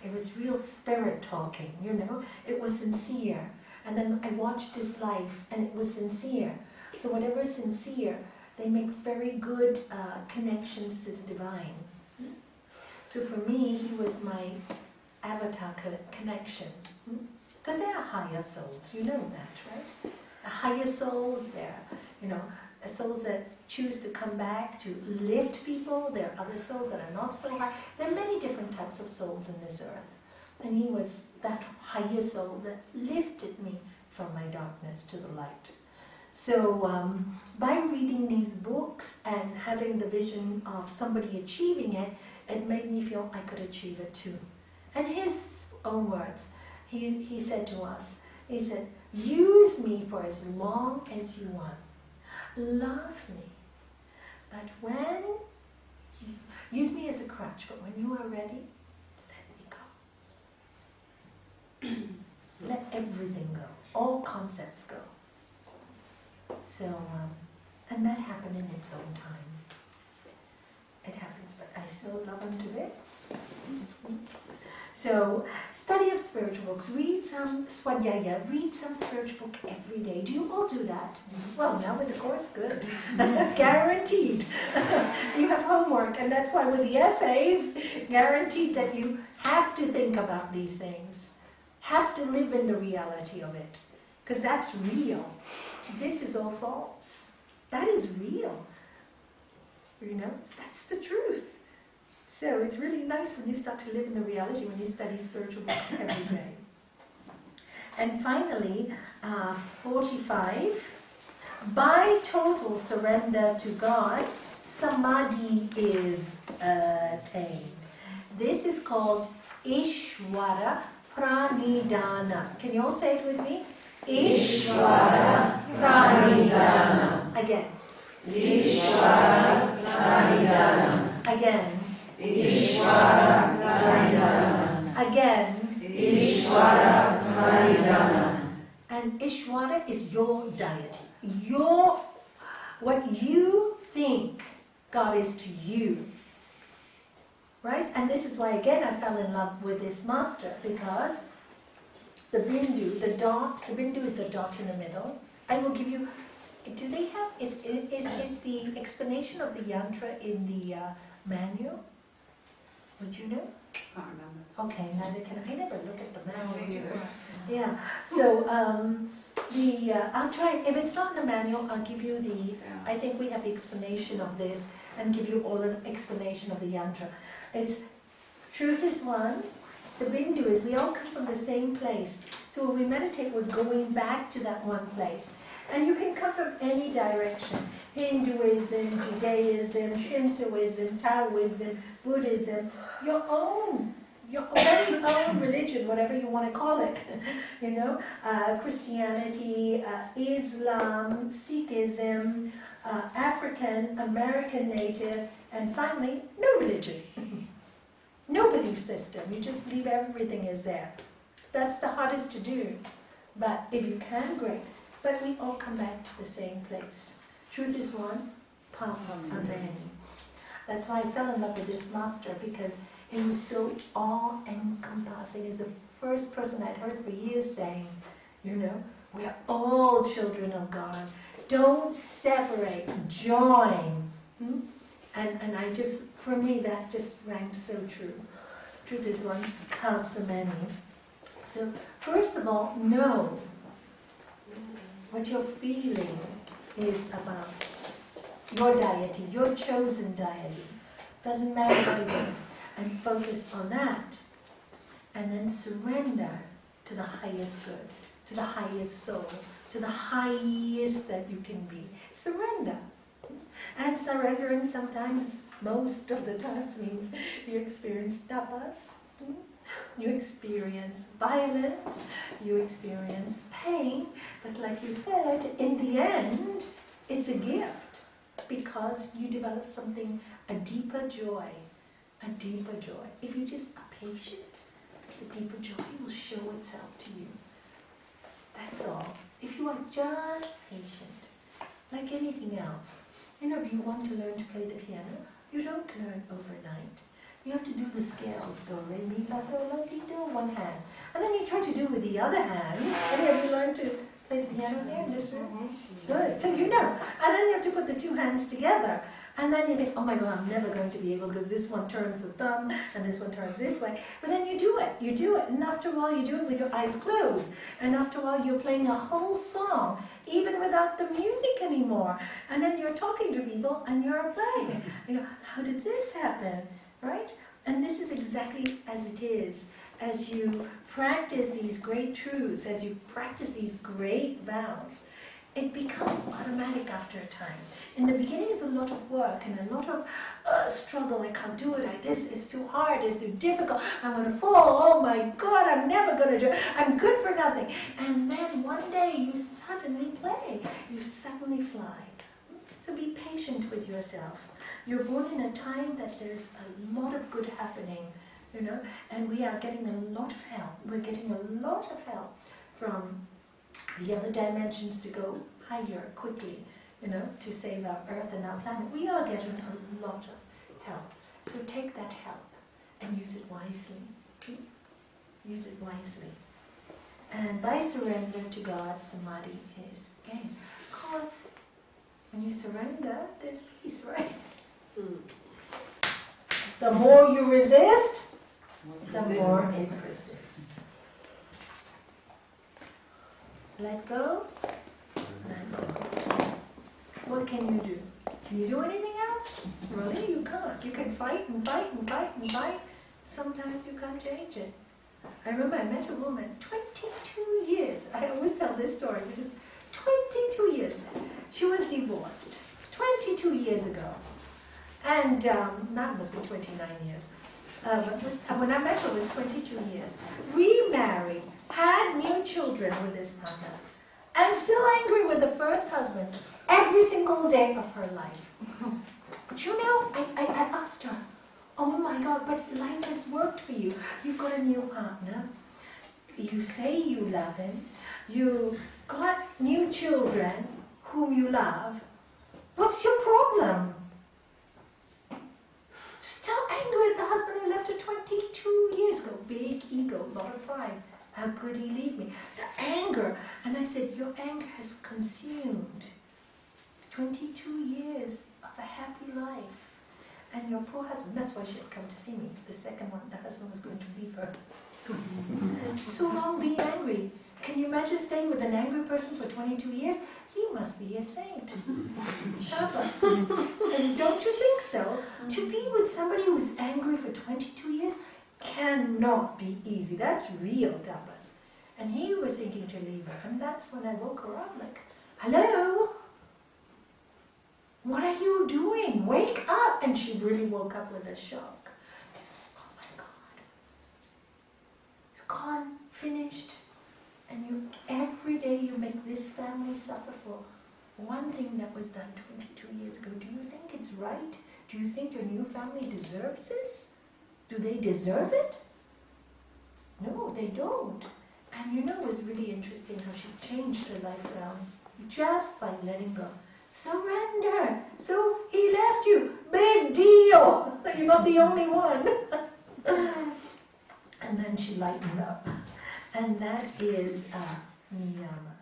It was real spirit talking, It was sincere. And then I watched his life, and it was sincere. So whatever is sincere, they make very good connections to the divine. So for me, he was my avatar connection. Because they are higher souls, you know that, right? Higher souls, they're, souls that choose to come back to lift people. There are other souls that are not so high. There are many different types of souls in this earth. And he was that higher soul that lifted me from my darkness to the light. So by reading these books and having the vision of somebody achieving it, it made me feel I could achieve it too. And his own words, he said to us, he said, use me for as long as you want. Love me. But when use me as a crutch, but when you are ready, let me go. Let everything go. All concepts go. So, and that happened in its own time. It happens, but I still love him to bits. So, study of spiritual books. Read some Swadhyaya. Read some spiritual book every day. Do you all do that? Well, now with the course, good. Guaranteed. You have homework, and that's why with the essays, guaranteed that you have to think about these things. Have to live in the reality of it. Because that's real. This is all false. That is real. That's the truth. So it's really nice when you start to live in the reality, when you study spiritual books every day. And finally, 45, by total surrender to God, samadhi is attained. This is called Ishvara Pranidhana. Can you all say it with me? Ishvara Pranidhana. Again. Ishvara Pranidhana. Again. Ishvara Pranidhana. Again. Ishvara Pranidhana. And Ishvara is your deity. What you think God is to you. Right? And this is why, again, I fell in love with this master, because the bindu, the bindu is the dot in the middle. I will give you, do they have, is the explanation of the yantra in the manual? Would you know? I can't remember. Okay, neither can I. I never look at the manual. Yeah, so I'll try, if it's not in the manual, I'll give you I think we have the explanation of this and give you all an explanation of the yantra. It's, truth is one, the bindu is, we all come from the same place. So when we meditate, we're going back to that one place. And you can come from any direction. Hinduism, Judaism, Shintoism, Taoism, Buddhism, your very own religion, whatever you want to call it. Christianity, Islam, Sikhism, African, American Native, and finally, no religion. No belief system. You just believe everything is there. That's the hardest to do. But if you can, great. But we all come back to the same place. Truth is one, paths are many. That's why I fell in love with this master, because It was so all-encompassing. As the first person I'd heard for years saying, you know, we're all children of God. Don't separate, join. And I just, for me, that just rang so true. Truth is one counts so many. So, first of all, know what your feeling is about your deity, your chosen deity. Doesn't matter what it is. And focus on that. And then surrender to the highest good, to the highest soul, to the highest that you can be. Surrender. And surrendering sometimes, most of the times, means you experience tapas, you experience violence, you experience pain, but like you said, in the end, it's a gift because you develop something, a deeper joy, a deeper joy. If you just are patient, the deeper joy will show itself to you. That's all. If you are just patient, like anything else, you know, if you want to learn to play the piano, you don't learn overnight. You have to do the scales, do, re, mi, fa, sol, la, ti, do, one hand. And then you try to do with the other hand, and then you learn to play the piano here in this room. Good, so you know. And then you have to put the two hands together. And then you think, oh my God, I'm never going to be able, because this one turns the thumb, and this one turns this way. But then you do it, and after a while you do it with your eyes closed. And after a while you're playing a whole song, even without the music anymore. And then you're talking to people, and you're playing. You go, how did this happen, right? And this is exactly as it is. As you practice these great truths, as you practice these great vows, it becomes automatic after a time. In the beginning, it's a lot of work and a lot of struggle. I can't do it. This is too hard. It's too difficult. I'm going to fall. Oh my God, I'm never going to do it. I'm good for nothing. And then one day you suddenly play. You suddenly fly. So be patient with yourself. You're born in a time that there's a lot of good happening, you know, and we are getting a lot of help. We're getting a lot of help from the other dimensions to go higher quickly, you know, to save our Earth and our planet. We are getting a lot of help. So take that help and use it wisely. Use it wisely. And by surrender to God, samadhi is gain. Because when you surrender, there's peace, right? The more you resist, the more it persists. Let go, let go. What can you do? Can you do anything else? Really, you can't. You can fight and fight and fight and fight. Sometimes you can't change it. I remember I met a woman, 22 years. I always tell this story because 22 years. She was divorced 22 years ago. And that must be 29 years. When I met her, it was 22 years. Remarried, had new children with this partner, and still angry with the first husband every single day of her life. But you know, I asked her, oh my God, but life has worked for you. You've got a new partner. You say you love him. You got new children whom you love. What's your problem? Still angry at the husband who left her 22 years ago. Big ego, lot of pride. How could he leave me? The anger. And I said, your anger has consumed 22 years of a happy life. And your poor husband, that's why she had come to see me. The second one, the husband was going to leave her. So long being angry. Can you imagine staying with an angry person for 22 years? He must be a saint. Shabbos. And don't you think so? To be with somebody who is angry for 22 years cannot be easy. That's real tapas. And he was thinking to leave her. And that's when I woke her up like, hello? What are you doing? Wake up! And she really woke up with a shock. Oh my God. It's gone, finished. And you, every day you make this family suffer for one thing that was done 22 years ago. Do you think it's right? Do you think your new family deserves this? Do they deserve it? No, they don't. And you know, it was really interesting how she changed her life around just by letting go. Surrender. So he left you. Big deal. You're not the only one. And then she lightened up. And that is niyama.